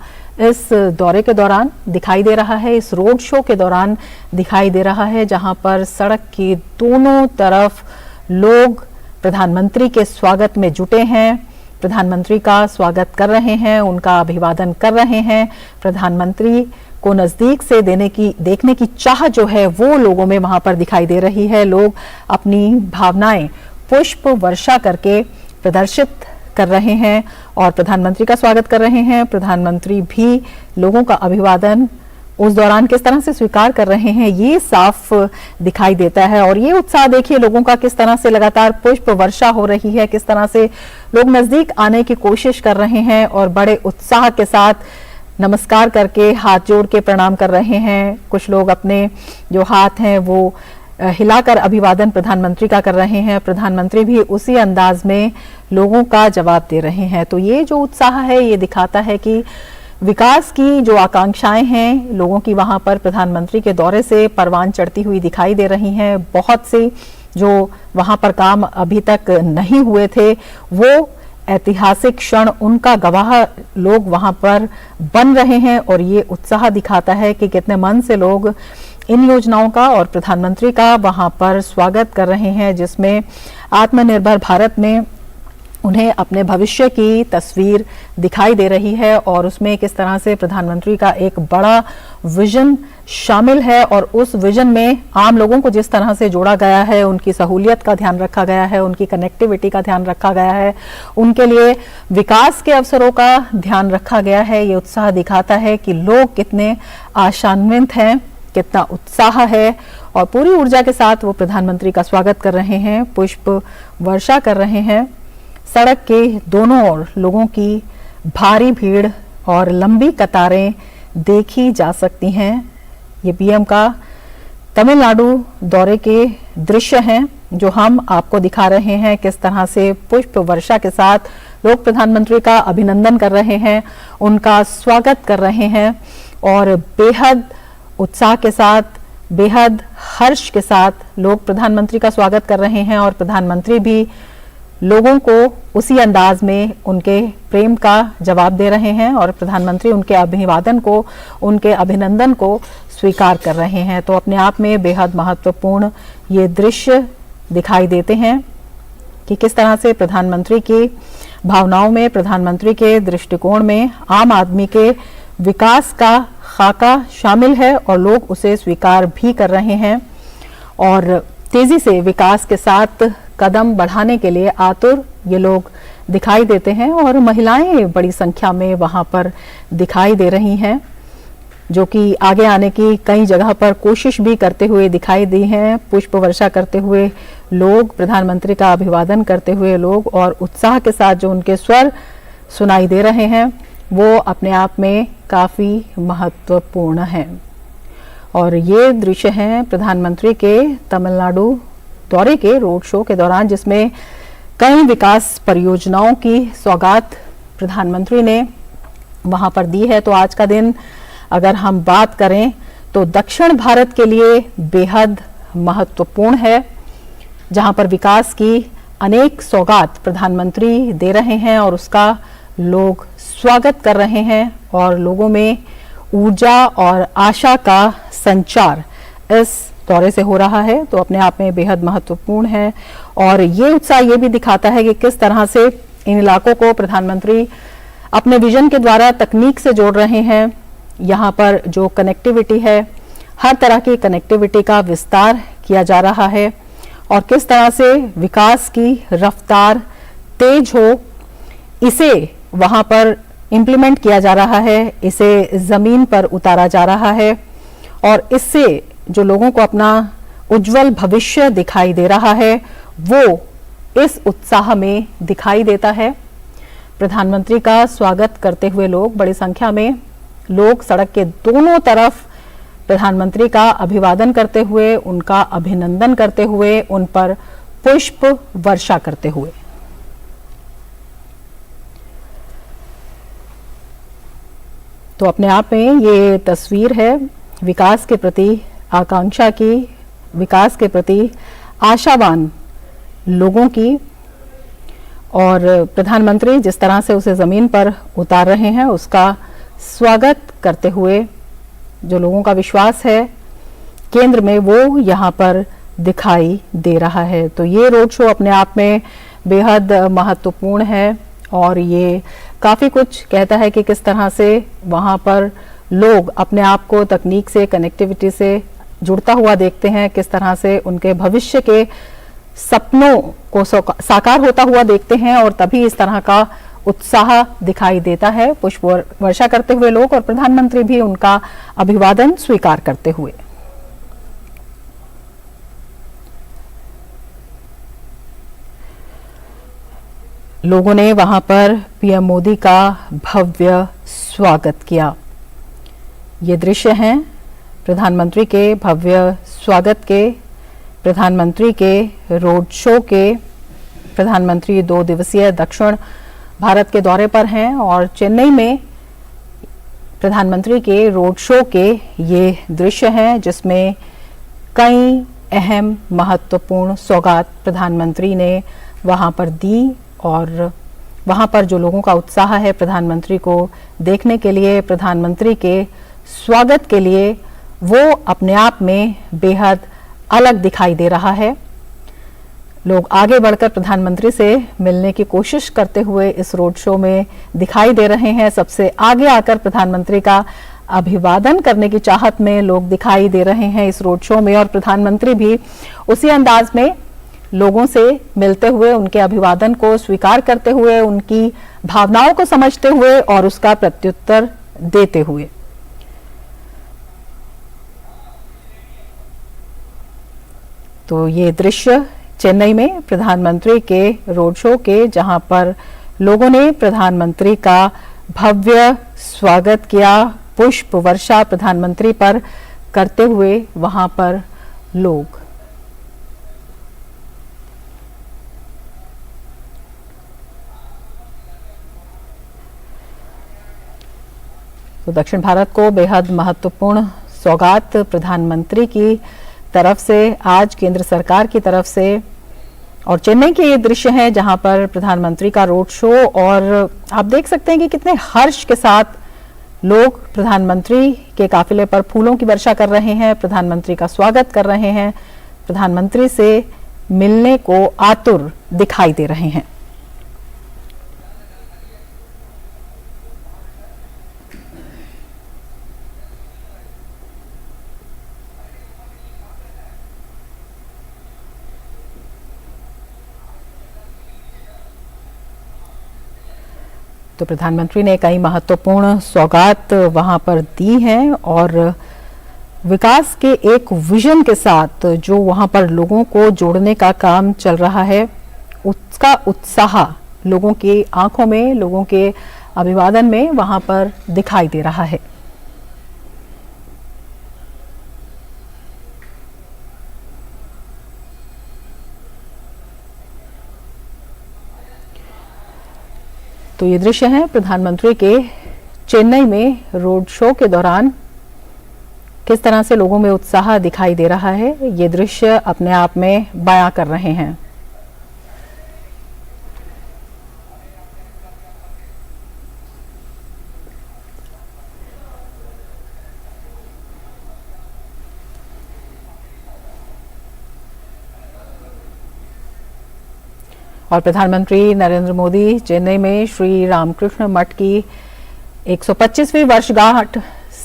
इस दौरे के दौरान दिखाई दे रहा है, इस रोड शो के दौरान दिखाई दे रहा है, जहां पर सड़क के दोनों तरफ लोग प्रधानमंत्री के स्वागत में जुटे हैं, प्रधानमंत्री का स्वागत कर रहे हैं, उनका अभिवादन कर रहे हैं। प्रधानमंत्री को नजदीक से देखने की चाह जो है वो लोगों में वहां पर दिखाई दे रही है। लोग अपनी भावनाएं पुष्प वर्षा करके प्रदर्शित कर रहे हैं और प्रधानमंत्री का स्वागत कर रहे हैं। प्रधानमंत्री भी लोगों का अभिवादन उस दौरान किस तरह से स्वीकार कर रहे हैं, ये साफ दिखाई देता है। और ये उत्साह देखिए लोगों का, किस तरह से लगातार पुष्प वर्षा हो रही है, किस तरह से लोग नजदीक आने की कोशिश कर रहे हैं और बड़े उत्साह के साथ नमस्कार करके हाथ जोड़ के प्रणाम कर रहे हैं। कुछ लोग अपने जो हाथ हैं वो हिलाकर अभिवादन प्रधानमंत्री का कर रहे हैं। प्रधानमंत्री भी उसी अंदाज में लोगों का जवाब दे रहे हैं। तो ये जो उत्साह है ये दिखाता है कि विकास की जो आकांक्षाएं हैं लोगों की, वहां पर प्रधानमंत्री के दौरे से परवान चढ़ती हुई दिखाई दे रही हैं। बहुत से जो वहां पर काम अभी तक नहीं हुए थे वो ऐतिहासिक क्षण, उनका गवाह लोग वहां पर बन रहे हैं और ये उत्साह दिखाता है कि कितने मन से लोग इन योजनाओं का और प्रधानमंत्री का वहां पर स्वागत कर रहे हैं, जिसमें आत्मनिर्भर भारत में उन्हें अपने भविष्य की तस्वीर दिखाई दे रही है और उसमें किस तरह से प्रधानमंत्री का एक बड़ा विजन शामिल है और उस विजन में आम लोगों को जिस तरह से जोड़ा गया है, उनकी सहूलियत का ध्यान रखा गया है, उनकी कनेक्टिविटी का ध्यान रखा गया है, उनके लिए विकास के अवसरों का ध्यान रखा गया है। ये उत्साह दिखाता है कि लोग कितने आशान्वित हैं, कितना उत्साह है और पूरी ऊर्जा के साथ वो प्रधानमंत्री का स्वागत कर रहे हैं, पुष्प वर्षा कर रहे हैं। सड़क के दोनों ओर लोगों की भारी भीड़ और लंबी कतारें देखी जा सकती हैं। ये पीएम का तमिलनाडु दौरे के दृश्य हैं जो हम आपको दिखा रहे हैं, किस तरह से पुष्प वर्षा के साथ लोग प्रधानमंत्री का अभिनंदन कर रहे हैं, उनका स्वागत कर रहे हैं और बेहद उत्साह के साथ, बेहद हर्ष के साथ लोग प्रधानमंत्री का स्वागत कर रहे हैं और प्रधानमंत्री भी लोगों को उसी अंदाज में उनके प्रेम का जवाब दे रहे हैं और प्रधानमंत्री उनके अभिवादन को, उनके अभिनंदन को स्वीकार कर रहे हैं। तो अपने आप में बेहद महत्वपूर्ण ये दृश्य दिखाई देते हैं कि किस तरह से प्रधानमंत्री की भावनाओं में, प्रधानमंत्री के दृष्टिकोण में आम आदमी के विकास का खाका शामिल है और लोग उसे स्वीकार भी कर रहे हैं और तेजी से विकास के साथ कदम बढ़ाने के लिए आतुर ये लोग दिखाई देते हैं और महिलाएं बड़ी संख्या में वहां पर दिखाई दे रही हैं, जो कि आगे आने की कई जगह पर कोशिश भी करते हुए दिखाई दी हैं। पुष्प वर्षा करते हुए लोग, प्रधानमंत्री का अभिवादन करते हुए लोग और उत्साह के साथ जो उनके स्वर सुनाई दे रहे हैं वो अपने आप में काफी महत्वपूर्ण है। और ये दृश्य हैं प्रधानमंत्री के तमिलनाडु दौरे के रोड शो के दौरान, जिसमें कई विकास परियोजनाओं की सौगात प्रधानमंत्री ने वहां पर दी है। तो आज का दिन अगर हम बात करें तो दक्षिण भारत के लिए बेहद महत्वपूर्ण है, जहां पर विकास की अनेक सौगात प्रधानमंत्री दे रहे हैं और उसका लोग स्वागत कर रहे हैं और लोगों में ऊर्जा और आशा का संचार इस दौरे से हो रहा है। तो अपने आप में बेहद महत्वपूर्ण है और ये उत्साह ये भी दिखाता है कि किस तरह से इन इलाकों को प्रधानमंत्री अपने विजन के द्वारा तकनीक से जोड़ रहे हैं। यहाँ पर जो कनेक्टिविटी है, हर तरह की कनेक्टिविटी का विस्तार किया जा रहा है और किस तरह से विकास की रफ्तार तेज हो, इसे वहां पर इम्प्लीमेंट किया जा रहा है, इसे जमीन पर उतारा जा रहा है और इससे जो लोगों को अपना उज्जवल भविष्य दिखाई दे रहा है वो इस उत्साह में दिखाई देता है। प्रधानमंत्री का स्वागत करते हुए लोग, बड़ी संख्या में लोग सड़क के दोनों तरफ प्रधानमंत्री का अभिवादन करते हुए, उनका अभिनंदन करते हुए, उन पर पुष्प वर्षा करते हुए। तो अपने आप में ये तस्वीर है विकास के प्रति आकांक्षा की, विकास के प्रति आशावान लोगों की और प्रधानमंत्री जिस तरह से उसे जमीन पर उतार रहे हैं उसका स्वागत करते हुए जो लोगों का विश्वास है केंद्र में, वो यहाँ पर दिखाई दे रहा है। तो ये रोड शो अपने आप में बेहद महत्वपूर्ण है और ये काफ़ी कुछ कहता है कि किस तरह से वहाँ पर लोग अपने आप को तकनीक से, कनेक्टिविटी से जुड़ता हुआ देखते हैं, किस तरह से उनके भविष्य के सपनों को साकार होता हुआ देखते हैं और तभी इस तरह का उत्साह दिखाई देता है। पुष्प वर्षा करते हुए लोग और प्रधानमंत्री भी उनका अभिवादन स्वीकार करते हुए। लोगों ने वहां पर पीएम मोदी का भव्य स्वागत किया। ये दृश्य हैं प्रधानमंत्री के भव्य स्वागत के, प्रधानमंत्री के रोड शो के। प्रधानमंत्री 2 दिवसीय दक्षिण भारत के दौरे पर हैं और चेन्नई में प्रधानमंत्री के रोड शो के ये दृश्य हैं जिसमें कई अहम महत्वपूर्ण सौगात प्रधानमंत्री ने वहां पर दी और वहां पर जो लोगों का उत्साह है प्रधानमंत्री को देखने के लिए, प्रधानमंत्री के स्वागत के लिए, वो अपने आप में बेहद अलग दिखाई दे रहा है। लोग आगे बढ़कर प्रधानमंत्री से मिलने की कोशिश करते हुए इस रोड शो में दिखाई दे रहे हैं। सबसे आगे आकर प्रधानमंत्री का अभिवादन करने की चाहत में लोग दिखाई दे रहे हैं इस रोड शो में और प्रधानमंत्री भी उसी अंदाज में लोगों से मिलते हुए, उनके अभिवादन को स्वीकार करते हुए, उनकी भावनाओं को समझते हुए और उसका प्रत्युत्तर देते हुए। तो ये दृश्य चेन्नई में प्रधानमंत्री के रोड शो के, जहां पर लोगों ने प्रधानमंत्री का भव्य स्वागत किया, पुष्प वर्षा प्रधानमंत्री पर करते हुए वहां पर लोग। तो दक्षिण भारत को बेहद महत्वपूर्ण सौगात प्रधानमंत्री की तरफ से, आज केंद्र सरकार की तरफ से। और चेन्नई के ये दृश्य हैं जहां पर प्रधानमंत्री का रोड शो और आप देख सकते हैं कि कितने हर्ष के साथ लोग प्रधानमंत्री के काफिले पर फूलों की वर्षा कर रहे हैं, प्रधानमंत्री का स्वागत कर रहे हैं, प्रधानमंत्री से मिलने को आतुर दिखाई दे रहे हैं। तो प्रधानमंत्री ने कई महत्वपूर्ण सौगात वहां पर दी हैं और विकास के एक विजन के साथ जो वहां पर लोगों को जोड़ने का काम चल रहा है, उसका उत्साह लोगों की आंखों में, लोगों के अभिवादन में वहां पर दिखाई दे रहा है। तो ये दृश्य है प्रधानमंत्री के चेन्नई में रोड शो के दौरान किस तरह से लोगों में उत्साह दिखाई दे रहा है, ये दृश्य अपने आप में बयां कर रहे हैं। और प्रधानमंत्री नरेंद्र मोदी चेन्नई में श्री रामकृष्ण मठ की 125वीं वर्षगांठ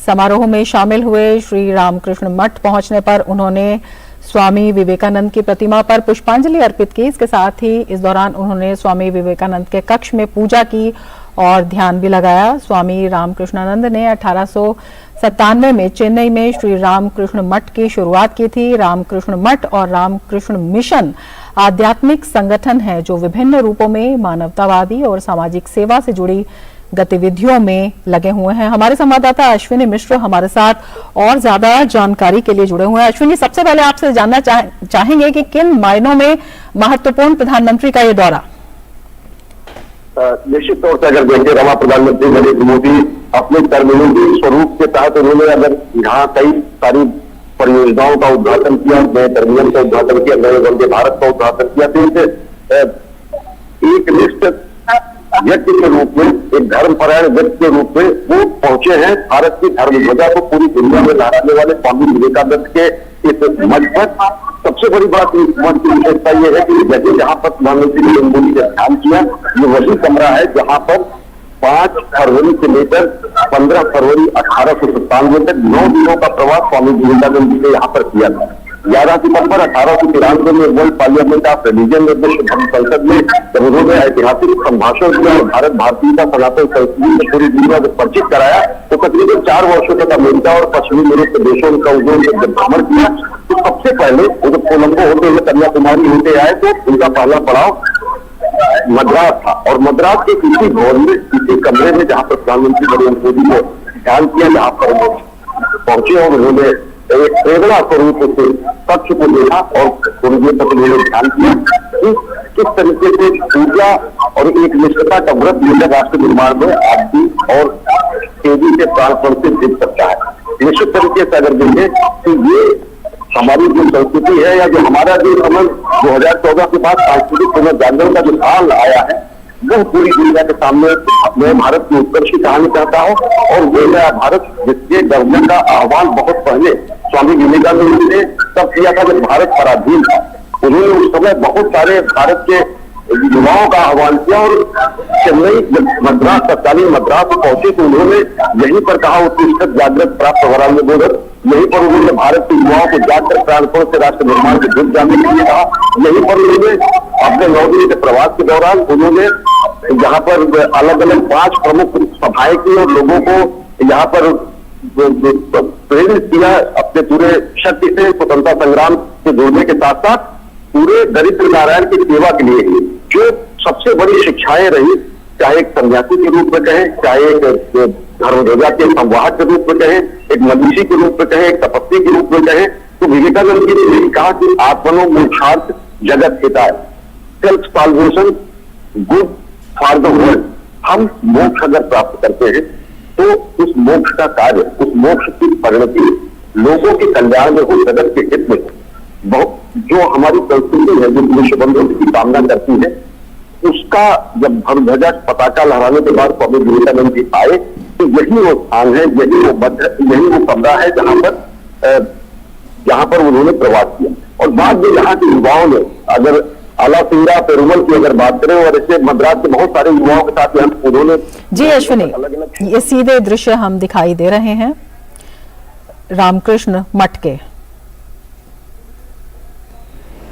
समारोह में शामिल हुए। श्री रामकृष्ण मठ पहुंचने पर उन्होंने स्वामी विवेकानंद की प्रतिमा पर पुष्पांजलि अर्पित की। इसके साथ ही इस दौरान उन्होंने स्वामी विवेकानंद के कक्ष में पूजा की और ध्यान भी लगाया। स्वामी रामकृष्णानंद ने 1897 में चेन्नई में श्री रामकृष्ण मठ की शुरुआत की थी। रामकृष्ण मठ और रामकृष्ण मिशन आध्यात्मिक संगठन है जो विभिन्न रूपों में मानवतावादी और सामाजिक सेवा से जुड़ी गतिविधियों में लगे हुए हैं। हमारे संवाददाता अश्विनी मिश्र हमारे साथ और ज्यादा जानकारी के लिए जुड़े हुए हैं। अश्विनी, सबसे पहले आपसे जानना चाहेंगे कि किन मायनों में महत्वपूर्ण प्रधानमंत्री का ये दौरा? निश्चित तौर से अगर देखें रमा, प्रधानमंत्री नरेंद्र मोदी अपने टर्मिनोलॉजी स्वरूप के तहत उन्होंने अगर यहाँ कई सारी परियोजनाओं का उद्घाटन किया, नए टर्मिनल का उद्घाटन किया, नए वंदे भारत का उद्घाटन किया, तो इनसे एक निष्ठ व्यक्ति के रूप में, एक धर्मपरायण व्यक्ति के रूप में वो पहुंचे हैं। भारत की धर्म ध्वजा को पूरी दुनिया में लहराने वाले स्वामी विवेकानंद के इस मंच पर सबसे बड़ी बात इस मंच की विशेषता ये है कि जैसे जहां पर प्रधानमंत्री नरेंद्र मोदी ने ध्यान किया, ये वही कमरा है जहां पर 5 फरवरी से लेकर 15 फरवरी 1897 तक 9 दिनों का प्रवास स्वामी विवेकानंद जी ने यहाँ पर किया था। 11 सितंबर 1893 में वर्ल्ड पार्लियामेंट ऑफ रिलीजन में धर्म संसद में जब उन्होंने ऐतिहासिक संभाषण किया और भारत भारतीयता सनातन संस्कृति से पूरी दुनिया को परिचित कराया, तो तकरीबन 4 वर्षों तक अमेरिका और पश्चिमी यूरोप के देशों का उन्होंने जब भ्रमण किया, तो सबसे पहले वो जब कोलंबो होते हुए कन्याकुमारी होते आए तो उनका पहला पड़ाव मद्रास था। और मद्रास के किसी भवन में, किसी कमरे में जहाँ पर प्रधानमंत्री नरेंद्र मोदी ने ध्यान किया, जहाँ पर पहुंचे और उन्होंने एक प्रेरणा स्वरूप से सत्य को देखा और उन्होंने ध्यान किया कि किस तरीके से पूजा और एक निष्ठता का व्रत लेकर राष्ट्र निर्माण में आदि और तेजी से प्राणपण से जीत सकता है। निश्चित तरीके से अगर देखें तो ये हमारी जो संस्कृति है या जो हमारा जो समझ 2014 के बाद सांस्कृतिक पुनर्जागरण का जो साल आया है, वो पूरी दुनिया के सामने मैं भारत की उत्कर्ष की कहानी कहता हूँ। और वो नया भारत जिसके गवर्नमेंट का आह्वान बहुत पहले स्वामी विवेकानंद जी ने तब किया था जब भारत पराधीन था। उन्होंने उस समय बहुत सारे भारत के युवाओं का आह्वान किया और चेन्नई मद्रास तत्कालीन मद्रास पहुंचे तो उन्होंने यहीं पर कहा उत्कृष्ट जागृत प्राप्त वरान्य बोधक, यहीं पर उन्होंने भारत के युवाओं को जाकर प्राणपण से राष्ट्र निर्माण के जुट जाने के लिए कहा। यहीं पर उन्होंने अपने 9 दिन के प्रवास के दौरान उन्होंने यहाँ पर अलग अलग 5 प्रमुख सभाएं की और लोगों को यहाँ पर प्रेरित किया अपने पूरे शक्ति से स्वतंत्रता संग्राम से जोड़ने के साथ साथ पूरे दरिद्र नारायण की सेवा के लिए ही जो सबसे बड़ी शिक्षाएं रही, चाहे एक सन्यासी के रूप में कहें, चाहे एक धर्म ध्वजा के संवाहक के रूप में कहें, एक मनीषी के रूप में कहें, एक तपस्वी के रूप में कहें, तो विवेकानंद जी ने यही कहा कि आत्मनो मोक्षार्थ जगत हिताय, self salvation good for the world. हम मोक्ष अगर प्राप्त करते हैं तो उस मोक्ष का कार्य, उस मोक्ष की परिणति लोगों के कल्याण में हो, जगत के हित में बहुत जो हमारी संस्कृति है जो विश्व बंधु की कामना करती है, उसका जब धर्म ध्वजा पताका लहराने के बाद स्वामी विवेकानंद जी आए तो यही वो स्थान है, यही वो कमरा है जहाँ पर उन्होंने प्रवास किया। और बाद में यहाँ के युवाओं ने, अगर आलासिंगा पेरुमल की अगर बात करें और ऐसे मद्रास के बहुत सारे युवाओं के साथ उन्होंने जी अश्विनी, ये सीधे दृश्य हम दिखाई दे रहे हैं रामकृष्ण मठ के।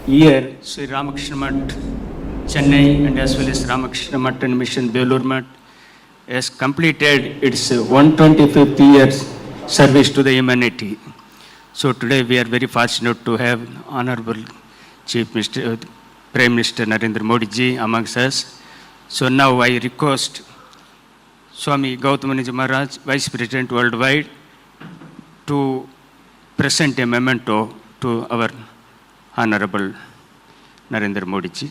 Here, Sri Ramakrishna Mutt, Chennai, and as well as Ramakrishna Mutt and Mission Belur Mutt has completed its 125th year's service to the humanity. So today we are very fortunate to have Honorable Chief Minister, Prime Minister Narendra Modi ji amongst us. So now I request Swami Gautamanand Maharaj, Vice President Worldwide, to present a memento to our Honorable Narendra Modi ji.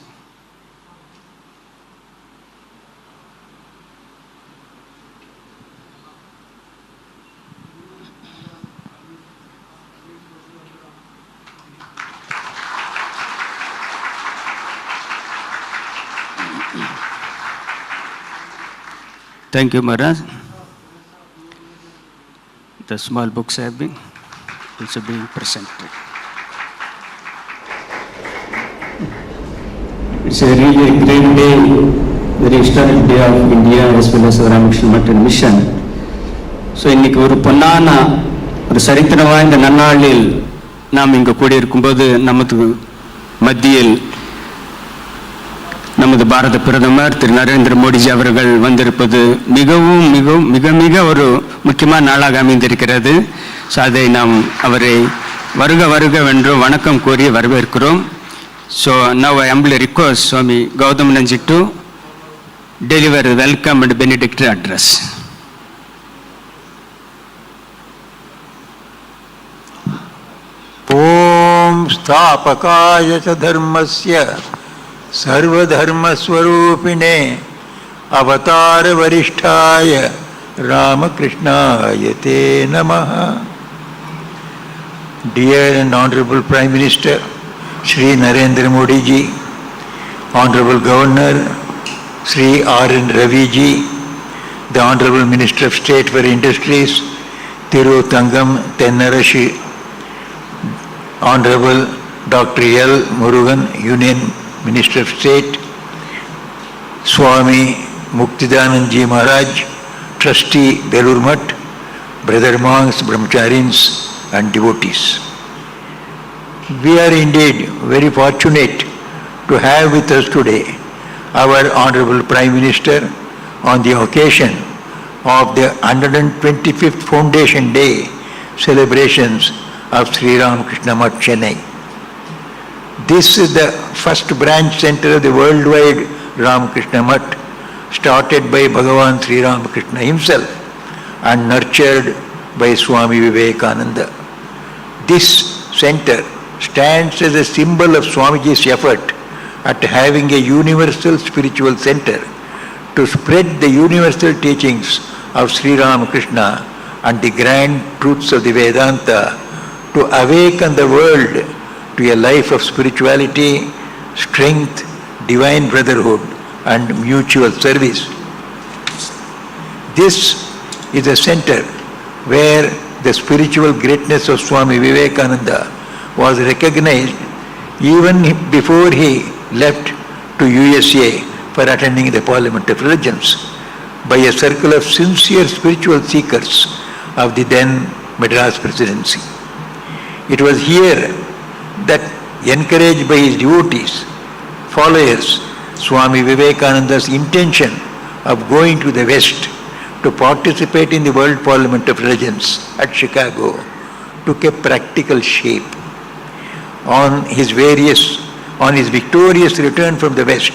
Thank you, Maharaj. The small books have been also being presented. It's a really great day, very historic day of India as well as Ramakrishna Mutt and Mission. So இன்னைக்கு ஒரு பொன்னான ஒரு சரித்திரம் வாய்ந்த நன்னாளில் நாம் இங்கு கூடியிருக்கும்போது நமது மத்தியில் நமது பாரத பிரதமர் திரு நரேந்திர மோடிஜி அவர்கள் வந்திருப்பது மிக ஒரு முக்கியமான நாளாக அமைந்திருக்கிறது. ஸோ அதை நாம் அவரை வருகவென்று வணக்கம் கோரி வரவேற்கிறோம். So now I humbly request Swami Gautamanand ji to deliver the welcome and benedictory address. Om Sthapakaya cha dharmasya सर्वधर्मस्वरूपिणे अवतार वरिष्ठाय रामकृष्णाय ते नमः. Dear and Honorable Prime Minister Shri Narendra Modi ji, Honorable Governor Shri R.N. Ravi ji, the Honorable Minister of State for Industries, Thiru Tangam Tennarashi, Honorable Dr. L. Murugan, Union Minister of State, Swami Muktidanandji Maharaj, Trustee Belur Mutt, brother monks, brahmacharins and devotees. We are indeed very fortunate to have with us today our Honorable Prime Minister on the occasion of the 125th Foundation Day celebrations of Sri Ramakrishna Mutt, Chennai. This is the first branch center of the worldwide Ramakrishna Mutt, started by Bhagavan Sri Ramakrishna himself and nurtured by Swami Vivekananda. This center stands as a symbol of Swamiji's effort at having a universal spiritual center to spread the universal teachings of Sri Ramakrishna and the grand truths of the Vedanta, to awaken the world to a life of spirituality, strength, divine brotherhood and mutual service. This is a center where the spiritual greatness of Swami Vivekananda was recognized even before he left to USA for attending the Parliament of Religions by a circle of sincere spiritual seekers of the then Madras Presidency. It was here that, encouraged by his devotees, followers, Swami Vivekananda's intention of going to the West to participate in the World Parliament of Religions at Chicago took a practical shape. On his victorious return from the West,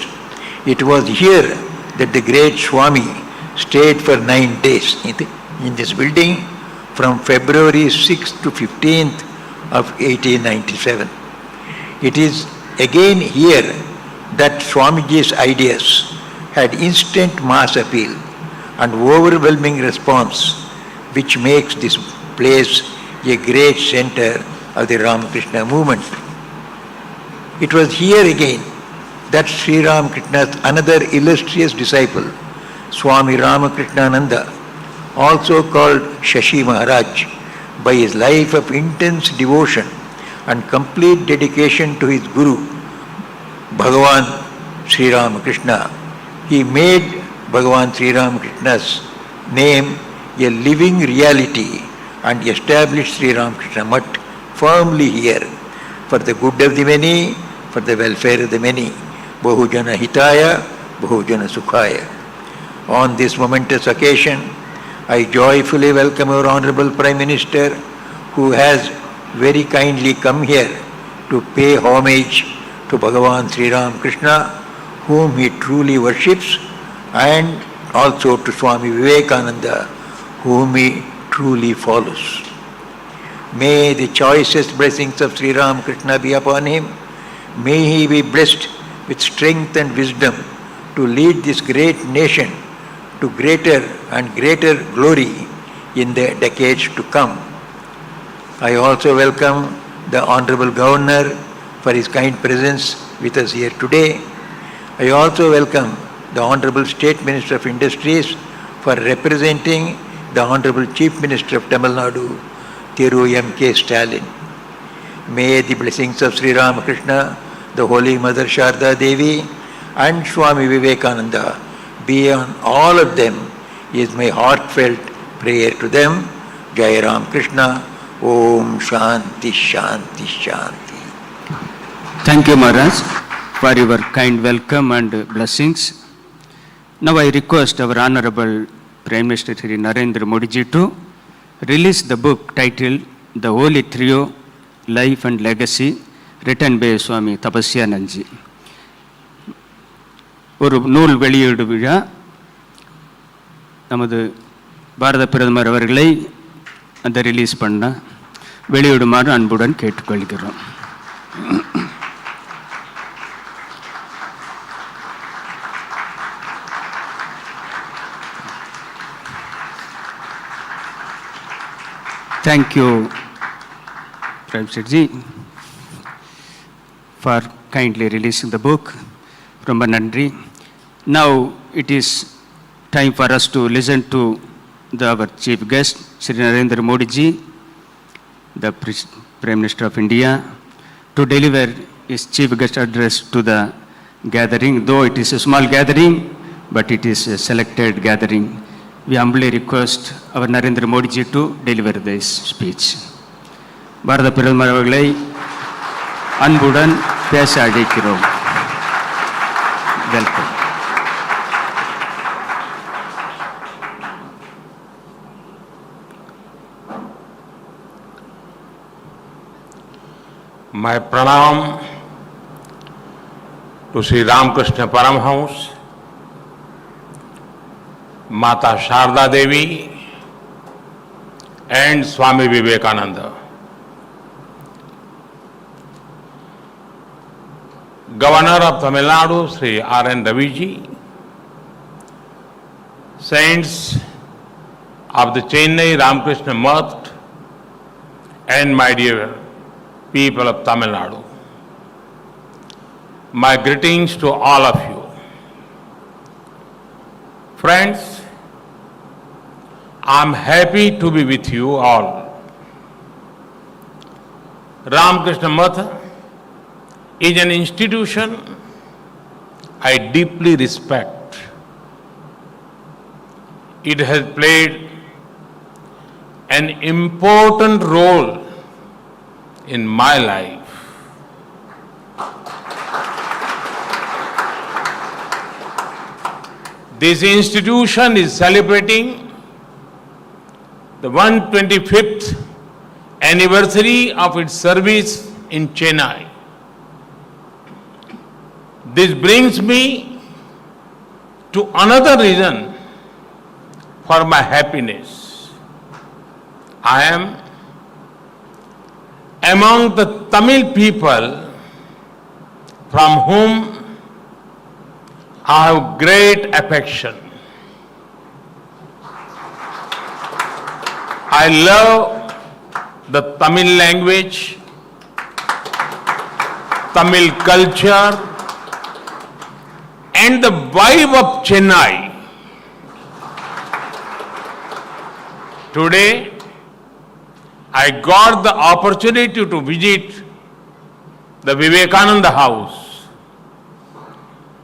it was here that the great Swami stayed for 9 days in this building from February 6th to 15th of 1897. It is again here that Swamiji's ideas had instant mass appeal and overwhelming response, which makes this place a great center of the Ramakrishna movement. It was here again that Sri Ramakrishna's another illustrious disciple, Swami Ramakrishnananda, also called Shashi Maharaj, by his life of intense devotion and complete dedication to his Guru, Bhagavan Sri Ramakrishna, he made Bhagavan Sri Ramakrishna's name a living reality and established Sri Ramakrishna Mutt firmly here for the good of the many, for the welfare of the many. Bahujana Hitaya, Bahujana Sukhaya. On this momentous occasion, I joyfully welcome our Honorable Prime Minister, who has very kindly come here to pay homage to Bhagavan Sri Ramakrishna, whom he truly worships, and also to Swami Vivekananda, whom he truly follows. May the choicest blessings of Sri Ramakrishna be upon him. May he be blessed with strength and wisdom to lead this great nation to greater and greater glory in the decades to come. I also welcome the Honorable Governor for his kind presence with us here today. I also welcome the Honorable State Minister of Industries for representing the Honorable Chief Minister of Tamil Nadu, Thiru M.K. Stalin. May the blessings of Sri Ramakrishna, the Holy Mother Sharda Devi and Swami Vivekananda be on all of them, is my heartfelt prayer to them. Jai Ram Krishna, Om Shanti Shanti Shanti. Thank you, Maharaj, for your kind welcome and blessings. Now I request our Honorable Prime Minister Shri Narendra Modi ji to release the book titled The Holy Trio, Life and Legacy, written by Swami Tapasyanand ji. ஒரு நூல் வெளியீடு விழா நமது பாரத பிரதமர் அவர்களை அந்த release பண்ண வெளியிடுமாறு அன்புடன் கேட்டுக்கொள்கிறோம். Thank you, Prime Minister ji, for kindly releasing the book. ரொம்ப நன்றி. Now it is time for us to listen to our chief guest, Shri Narendra Modi ji, the Prime Minister of India, to deliver his chief guest address to the gathering. Though it is a small gathering, but it is a selected gathering. We humbly request our Narendra Modi ji to deliver this speech. பாரத பிரதமர் அவர்களை அன்புடன் பேச அழைக்கிறோம். Welcome. मैं प्रणाम to Shri Ramakrishna Paramahansa, Mata Sharada Devi and Swami Vivekananda. Governor of Tamil Nadu Shri R.N. Ravi ji, saints of the Chennai Ramakrishna Math, and my dear people of Tamil Nadu, my greetings to all of you. Friends, I'm happy to be with you all. Ramakrishna Math is an institution I deeply respect. It has played an important role in my life. This institution is celebrating the 125th anniversary of its service in Chennai. This brings me to another reason for my happiness. I am among the Tamil people from whom I have great affection. I love the Tamil language, Tamil culture, and the vibe of Chennai. Today, I got the opportunity to visit the Vivekananda house.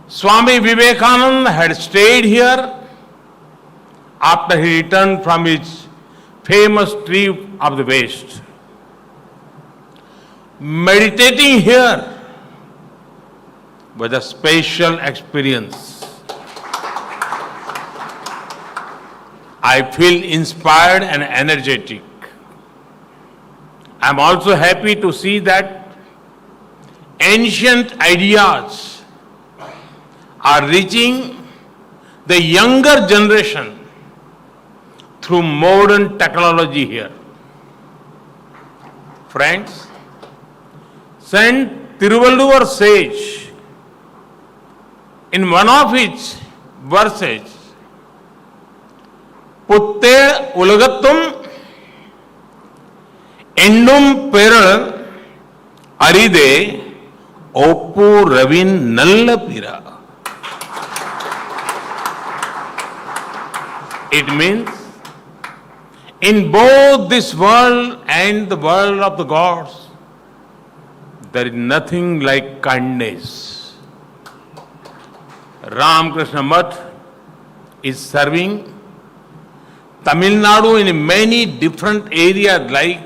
Swami Vivekananda had stayed here after he returned from his famous trip of the West. Meditating here was a special experience. I feel inspired and energetic. I am also happy to see that ancient ideas are reaching the younger generation through modern technology here. Friends, Saint Tiruvalluvar says in one of his verses, Putte Ulagattum Endum Peral Aride Oppu Ravin Nallapira. It means in both this world and the world of the gods, there is nothing like kindness. Ramakrishna Math is serving Tamil Nadu in many different areas like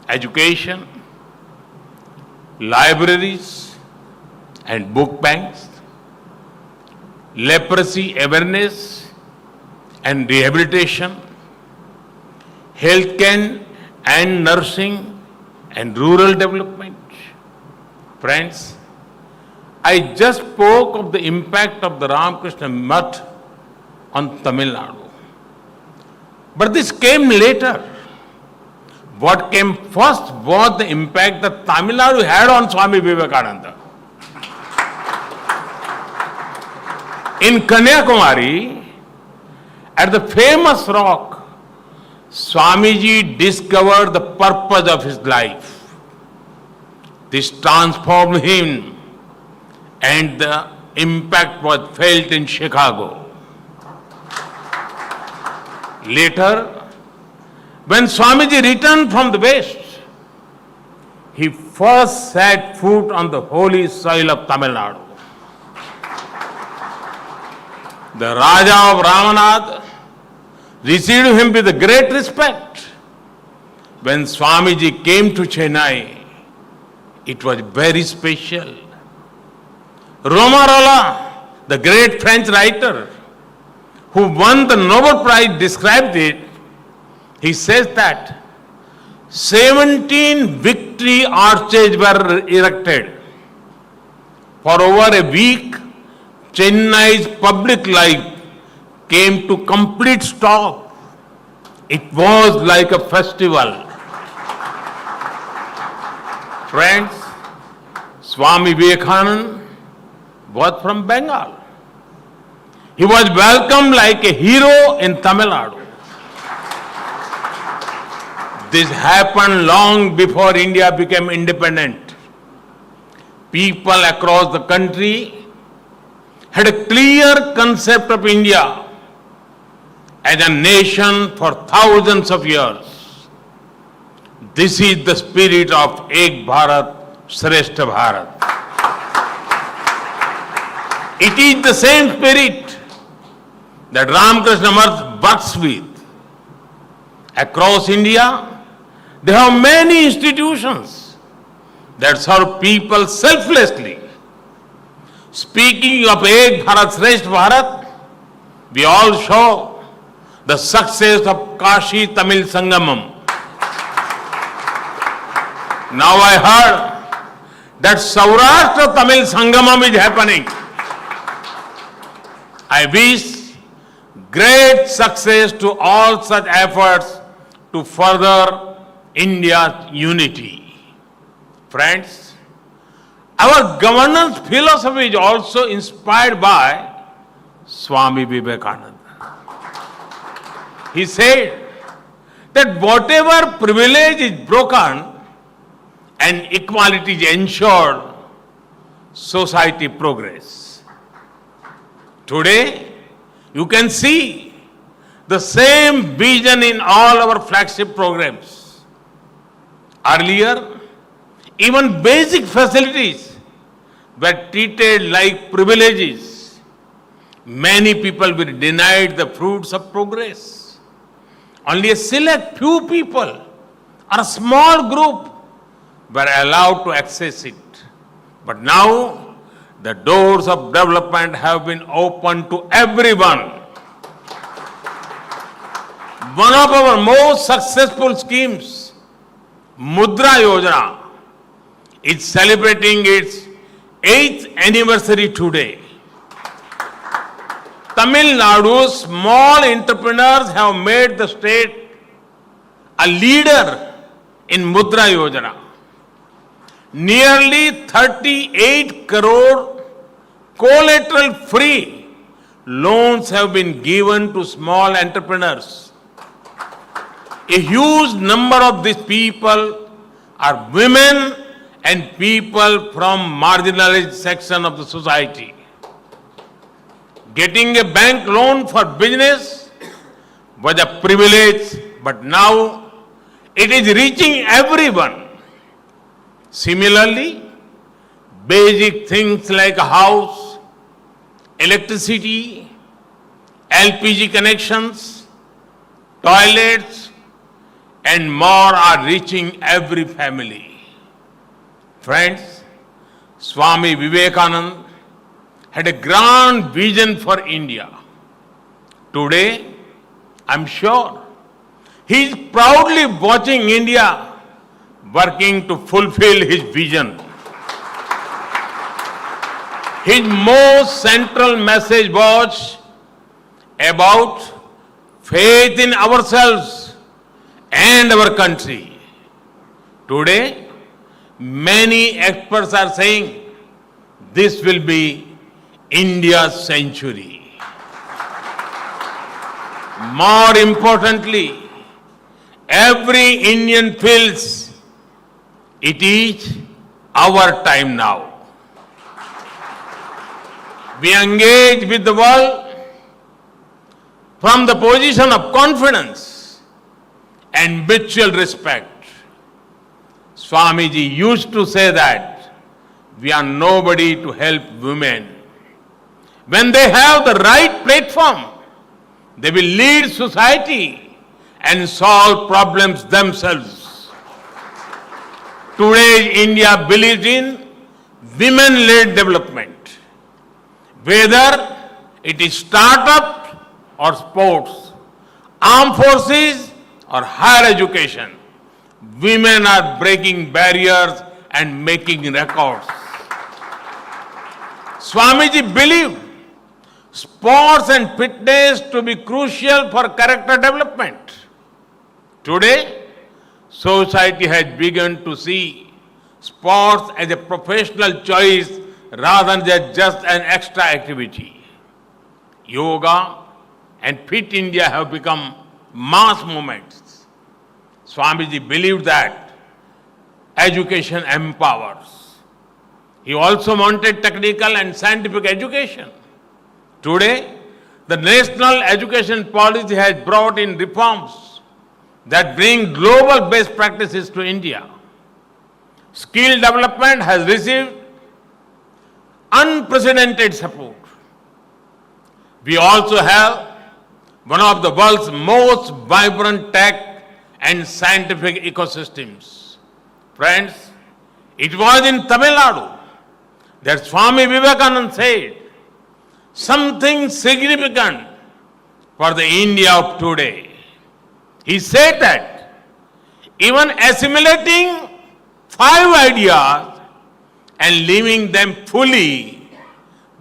education, libraries and book banks, leprosy awareness and rehabilitation, healthcare and nursing and rural development. Friends, I just spoke of the impact of the Ramakrishna Math on Tamil Nadu. But this came later. What came first was the impact that Tamil Nadu had on Swami Vivekananda. In Kanyakumari, at the famous rock, Swamiji discovered the purpose of his life. This transformed him, and the impact was felt in Chicago. Later, when Swamiji returned from the West, he first set foot on the holy soil of Tamil Nadu. The Raja of Ramanath received him with great respect. When Swamiji came to Chennai, it was very special. Romarola, the great French writer who won the Nobel Prize, described it. He says that 17 victory arches were erected. For over a week, Chennai's public life came to complete stop. It was like a festival. Friends, Swami Vivekananda was from Bengal. He was welcomed like a hero in Tamil Nadu. This happened long before India became independent. People across the country had a clear concept of India as a nation for thousands of years. This is the spirit of Ek Bharat, Shrestha Bharat. It is the same spirit that Ramakrishna Math works with. Across India, there are many institutions that serve people selflessly. Speaking of Ek Bharat, Shrestha Bharat, we all show the success of Kashi Tamil Sangamam. Now I heard that Saurashtra Tamil Sangamam is happening. I wish great success to all such efforts to further India's unity. Friends, our governance philosophy is also inspired by Swami Vivekananda. He said that whatever privilege is broken and equality is ensured, society progress. Today, you can see the same vision in all our flagship programs. Earlier, even basic facilities were treated like privileges. Many people were denied the fruits of progress. Only a select few people or a small group were allowed to access it. But now, the doors of development have been opened to everyone. One of our most successful schemes, Mudra Yojana, is celebrating its 8th anniversary today. Tamil Nadu's small entrepreneurs have made the state a leader in Mudra Yojana. Nearly 38 crore collateral-free loans have been given to small entrepreneurs. A huge number of these people are women and people from marginalized section of the society. Getting a bank loan for business was a privilege, but now it is reaching everyone. Similarly, basic things like a house, electricity, LPG connections, toilets, and more are reaching every family. Friends, Swami Vivekananda had a grand vision for India. Today, I'm sure he is proudly watching India working to fulfill his vision. His most central message was about faith in ourselves and our country. Today, many experts are saying this will be India's century. More importantly, every Indian feels it is our time now. We engage with the world from the position of confidence and mutual respect. Swamiji used to say that we are nobody to help women. When they have the right platform, they will lead society and solve problems themselves. Today, India believes in women-led development. Whether it is startup or sports, armed forces or higher education, women are breaking barriers and making records. Swamiji believed sports and fitness to be crucial for character development. Today, society has begun to see sports as a professional choice rather than just an extra activity. Yoga and Fit India have become mass movements. Swamiji believed that education empowers. He also wanted technical and scientific education. Today, the national education policy has brought in reforms that bring global best practices to India. Skill development has received unprecedented support. We also have one of the world's most vibrant tech and scientific ecosystems. Friends, it was in Tamil Nadu that Swami Vivekananda said something significant for the India of today. He said that even assimilating 5 ideas and living them fully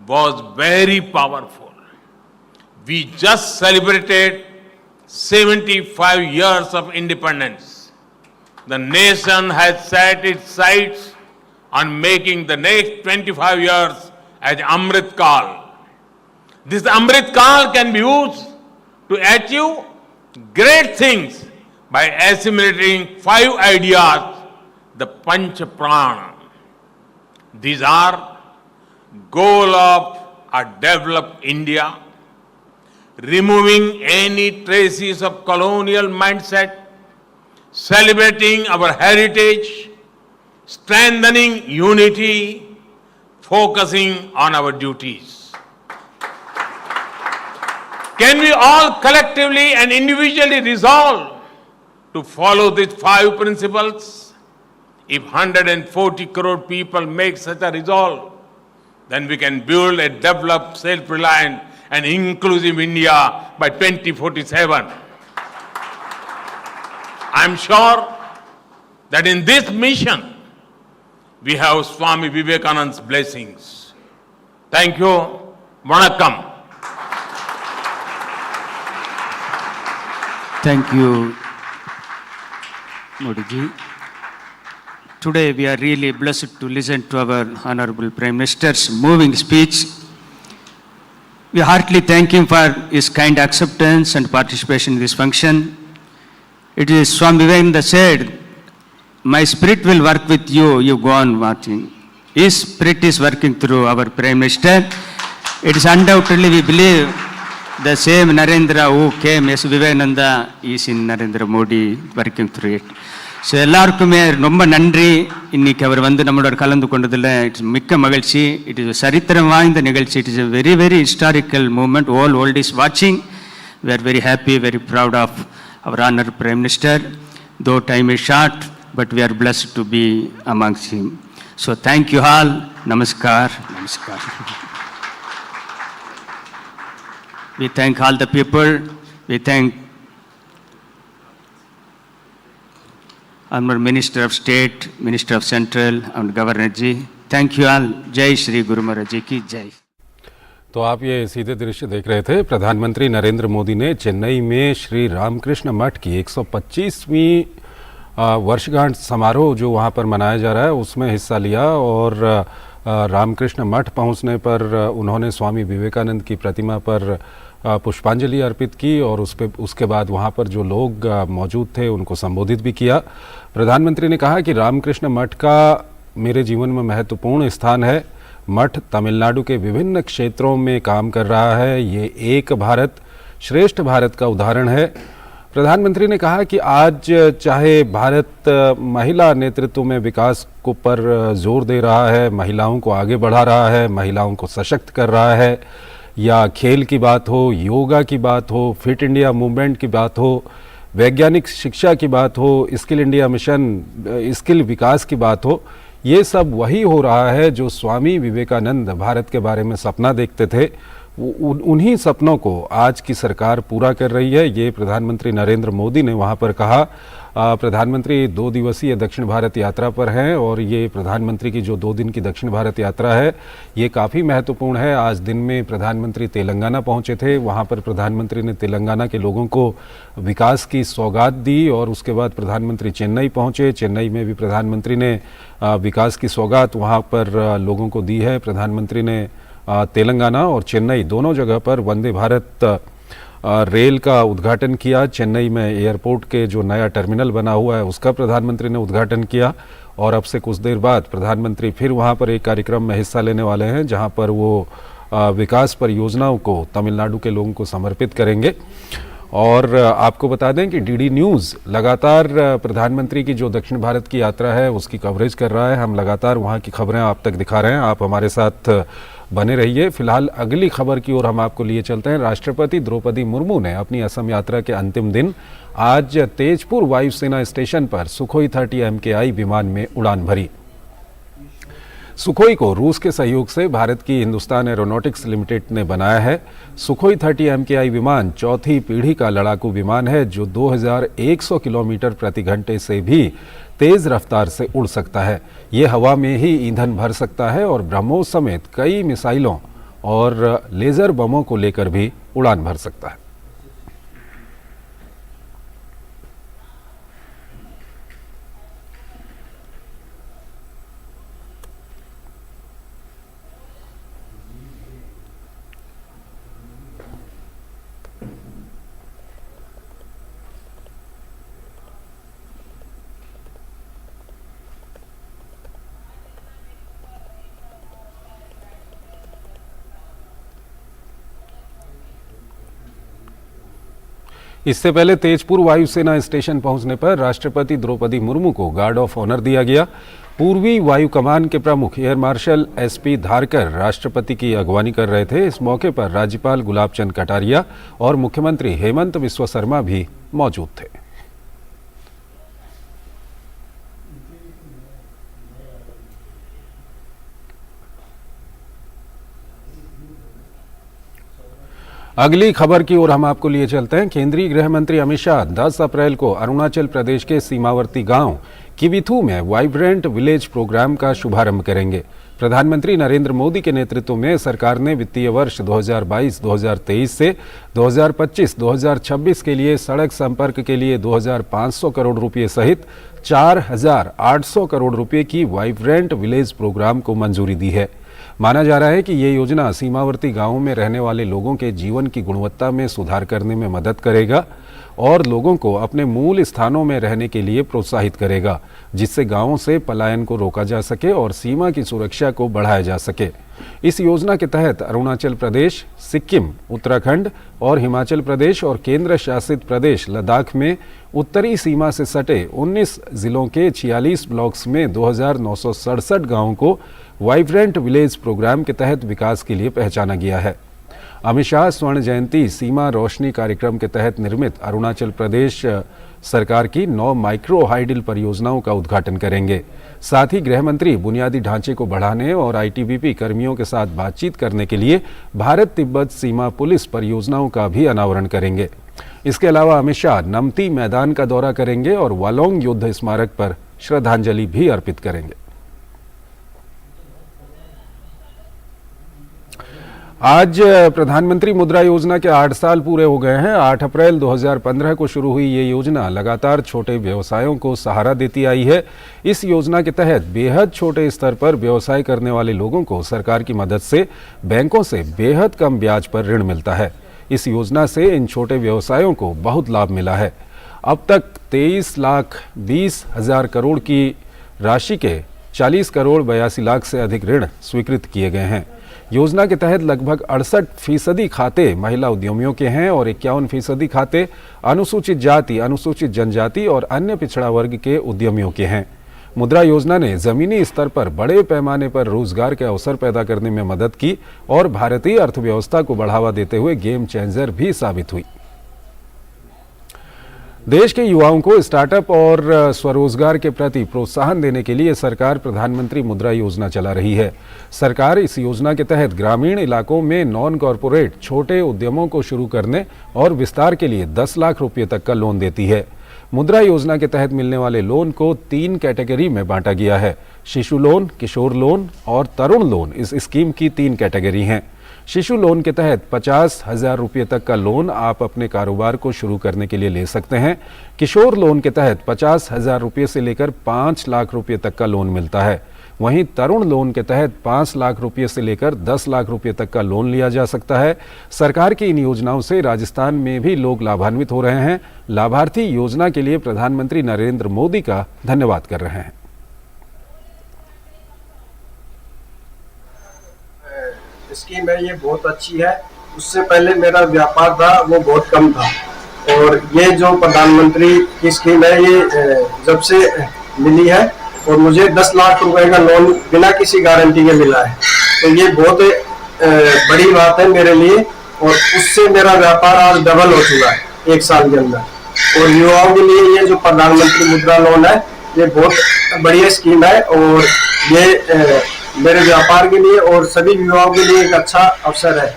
was very powerful. We just celebrated 75 years of independence. The nation has set its sights on making the next 25 years as Amrit Kal. This Amrit Kal can be used to achieve great things by assimilating 5 ideas, the Panch Prana. These are goal of a developed India, removing any traces of colonial mindset, celebrating our heritage, strengthening unity, focusing on our duties. Can we all collectively and individually resolve to follow these 5 principles? If 140 crore people make such a resolve, then we can build a developed, self-reliant and inclusive India by 2047. I'm sure that in this mission, we have Swami Vivekananda's blessings. Thank you. Vanakkam. Thank you, Modi ji. Today we are really blessed to listen to our Honorable Prime Minister's moving speech. We heartily thank him for his kind acceptance and participation in this function. It is Swami Vivekananda said, "My spirit will work with you, you go on marching." His spirit is working through our Prime Minister. It is undoubtedly, we believe, the same Narendra who came as Vivekananda is in Narendra Modi working through it. So எல்லாருக்குமே ரொம்ப நன்றி. இன்னைக்கு அவர் வந்து நம்மளோட கலந்து கொண்டதில் it's மிக்க மகிழ்ச்சி. It is சரித்திரம் வாய்ந்த நிகழ்ச்சி. It is a very very historical moment. All world is வாட்சிங். We are very happy, very proud of our honour prime minister. Though time is short, but we are blessed to be amongst him. So thank you all. நமஸ்கார். நமஸ்கார். We thank all the people. We thank Honorable Minister of State, Minister of Central, and Governor ji. Thank you all. Jai Shri Guru Maharaj ji की जय. तो आप ये सीधे दृश्य देख रहे थे। प्रधानमंत्री नरेंद्र मोदी ने चेन्नई में श्री रामकृष्ण मठ की 125वीं वर्षगांठ समारोह जो वहाँ पर मनाया जा रहा है उसमें हिस्सा लिया और रामकृष्ण मठ पहुँचने पर उन्होंने स्वामी विवेकानंद की प्रतिमा पर पुष्पांजलि अर्पित की और उसके बाद वहाँ पर जो लोग मौजूद थे उनको संबोधित भी किया। प्रधानमंत्री ने कहा कि रामकृष्ण मठ का मेरे जीवन में महत्वपूर्ण स्थान है। मठ तमिलनाडु के विभिन्न क्षेत्रों में काम कर रहा है। ये एक भारत श्रेष्ठ भारत का उदाहरण है। प्रधानमंत्री ने कहा कि आज चाहे भारत महिला नेतृत्व में विकास को पर जोर दे रहा है, महिलाओं को आगे बढ़ा रहा है, महिलाओं को सशक्त कर रहा है, या खेल की बात हो, योगा की बात हो, फिट इंडिया मूवमेंट की बात हो, वैज्ञानिक शिक्षा की बात हो, स्किल इंडिया मिशन, स्किल विकास की बात हो, ये सब वही हो रहा है जो स्वामी विवेकानंद भारत के बारे में सपना देखते थे। उन्हीं सपनों को आज की सरकार पूरा कर रही है। ये प्रधानमंत्री नरेंद्र मोदी ने वहाँ पर कहा। प्रधानमंत्री 2 दिवसीय दक्षिण भारत यात्रा पर हैं और ये प्रधानमंत्री की जो 2 दिन की दक्षिण भारत यात्रा है ये काफ़ी महत्वपूर्ण है। आज दिन में प्रधानमंत्री तेलंगाना पहुँचे थे, वहाँ पर प्रधानमंत्री ने तेलंगाना के लोगों को विकास की सौगात दी और उसके बाद प्रधानमंत्री चेन्नई पहुँचे। चेन्नई में भी प्रधानमंत्री ने विकास की सौगात वहाँ पर लोगों को दी है। प्रधानमंत्री ने तेलंगाना और चेन्नई दोनों जगह पर वंदे भारत रेल का उद्घाटन किया। चेन्नई में एयरपोर्ट के जो नया टर्मिनल बना हुआ है उसका प्रधानमंत्री ने उद्घाटन किया और अब से कुछ देर बाद प्रधानमंत्री फिर वहां पर एक कार्यक्रम में हिस्सा लेने वाले हैं जहां पर वो विकास परियोजनाओं को तमिलनाडु के लोगों को समर्पित करेंगे। और आपको बता दें कि डीडी न्यूज़ लगातार प्रधानमंत्री की जो दक्षिण भारत की यात्रा है उसकी कवरेज कर रहा है। हम लगातार वहाँ की खबरें आप तक दिखा रहे हैं, आप हमारे साथ बने रहिए। फिलहाल अगली खबर की ओर हम आपको लिए चलते हैं। राष्ट्रपति द्रौपदी मुर्मू ने अपनी असम यात्रा के अंतिम दिन आज तेजपुर वायुसेना स्टेशन पर सुखोई 30 MKI विमान में उड़ान भरी। सुखोई को रूस के सहयोग से भारत की हिंदुस्तान एरोनॉटिक्स लिमिटेड ने बनाया है। सुखोई 30 MKI विमान चौथी पीढ़ी का लड़ाकू विमान है जो 2100 किलोमीटर प्रति घंटे से भी तेज रफ्तार से उड़ सकता है। ये हवा में ही ईंधन भर सकता है और ब्रह्मोस समेत कई मिसाइलों और लेजर बमों को लेकर भी उड़ान भर सकता है। इससे पहले तेजपुर वायुसेना स्टेशन पहुंचने पर राष्ट्रपति द्रौपदी मुर्मू को गार्ड ऑफ ऑनर दिया गया। पूर्वी वायु कमान के प्रमुख एयर मार्शल SP धारकर राष्ट्रपति की अगवानी कर रहे थे। इस मौके पर राज्यपाल गुलाब चंद कटारिया और मुख्यमंत्री हेमंत बिस्वा शर्मा भी मौजूद थे। अगली खबर की ओर हम आपको लिए चलते हैं। केंद्रीय गृह मंत्री अमित शाह 10 अप्रैल को अरुणाचल प्रदेश के सीमावर्ती गांव किबिथू में वाइब्रेंट विलेज प्रोग्राम का शुभारंभ करेंगे। प्रधानमंत्री नरेंद्र मोदी के नेतृत्व में सरकार ने वित्तीय वर्ष 2022-2023 से 2025-2026 के लिए सड़क संपर्क के लिए 2500 करोड़ रुपए सहित 4800 करोड़ रुपए की वाइब्रेंट विलेज प्रोग्राम को मंजूरी दी है। माना जा रहा है कि ये योजना सीमावर्ती गांवों में रहने वाले लोगों के जीवन की गुणवत्ता में सुधार करने में मदद करेगा और लोगों को अपने मूल स्थानों में रहने के लिए प्रोत्साहित करेगा, जिससे गांवों से पलायन को रोका जा सके और सीमा की सुरक्षा को बढ़ाया जा सके। इस योजना के तहत अरुणाचल प्रदेश, सिक्किम, उत्तराखंड और हिमाचल प्रदेश और केंद्र शासित प्रदेश लद्दाख में उत्तरी सीमा से सटे 19 जिलों के 46 ब्लॉक्स में 2967 गांवों को वाइब्रेंट विलेज प्रोग्राम के तहत विकास के लिए पहचाना गया है। अमित शाह स्वर्ण जयंती सीमा रोशनी कार्यक्रम के तहत निर्मित अरुणाचल प्रदेश सरकार की 9 माइक्रो हाइडल परियोजनाओं का उद्घाटन करेंगे। साथ ही गृह मंत्री बुनियादी ढांचे को बढ़ाने और ITBP कर्मियों के साथ बातचीत करने के लिए भारत तिब्बत सीमा पुलिस परियोजनाओं का भी अनावरण करेंगे। इसके अलावा अमित शाह नमती मैदान का दौरा करेंगे और वालोंग युद्ध स्मारक पर श्रद्धांजलि भी अर्पित करेंगे। आज प्रधानमंत्री मुद्रा योजना के 8 साल पूरे हो गए हैं। 8 अप्रैल 2015 को शुरू हुई ये योजना लगातार छोटे व्यवसायों को सहारा देती आई है। इस योजना के तहत बेहद छोटे स्तर पर व्यवसाय करने वाले लोगों को सरकार की मदद से बैंकों से बेहद कम ब्याज पर ऋण मिलता है। इस योजना से इन छोटे व्यवसायों को बहुत लाभ मिला है। अब तक 23,20,000 करोड़ की राशि के 40 करोड़ 82 लाख से अधिक ऋण स्वीकृत किए गए हैं। योजना के तहत लगभग 68% खाते महिला उद्यमियों के हैं और 51% खाते अनुसूचित जाति, अनुसूचित जनजाति और अन्य पिछड़ा वर्ग के उद्यमियों के हैं। मुद्रा योजना ने जमीनी स्तर पर बड़े पैमाने पर रोजगार के अवसर पैदा करने में मदद की और भारतीय अर्थव्यवस्था को बढ़ावा देते हुए गेम चेंजर भी साबित हुई। देश के युवाओं को स्टार्टअप और स्वरोजगार के प्रति प्रोत्साहन देने के लिए सरकार प्रधानमंत्री मुद्रा योजना चला रही है। सरकार इस योजना के तहत ग्रामीण इलाकों में नॉन कॉरपोरेट छोटे उद्यमों को शुरू करने और विस्तार के लिए 10 लाख रुपये तक का लोन देती है। मुद्रा योजना के तहत मिलने वाले लोन को 3 कैटेगरी में बांटा गया है। शिशु लोन, किशोर लोन और तरुण लोन इस स्कीम की 3 कैटेगरी हैं। शिशु लोन के तहत 50,000 रुपये तक का लोन आप अपने कारोबार को शुरू करने के लिए ले सकते हैं। किशोर लोन के तहत 50,000 रुपये से लेकर 5 लाख रुपये तक का लोन मिलता है। वहीं तरुण लोन के तहत 5 लाख रुपये से लेकर 10 लाख रुपये तक का लोन लिया जा सकता है। सरकार की इन योजनाओं से राजस्थान में भी लोग लाभान्वित हो रहे हैं। लाभार्थी योजना के लिए प्रधानमंत्री नरेंद्र मोदी का धन्यवाद कर रहे हैं। स्कीम है ये बहुत अच्छी है। उससे पहले मेरा व्यापार था वो बहुत कम था और ये जो प्रधानमंत्री की स्कीम है ये जब से मिली है और मुझे 10 लाख रुपए का लोन बिना किसी गारंटी के मिला है, तो ये बहुत बड़ी बात है मेरे लिए और उससे मेरा व्यापार आज डबल हो चुका है 1 साल के अंदर। और युवाओं के लिए ये जो प्रधानमंत्री मुद्रा लोन है ये बहुत बढ़िया स्कीम है और ये मेरे व्यापार के लिए और सभी युवाओं के लिए एक अच्छा अवसर है।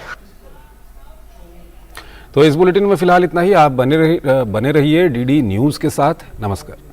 तो इस बुलेटिन में फिलहाल इतना ही। आप बने रहिए डीडी न्यूज के साथ। नमस्कार।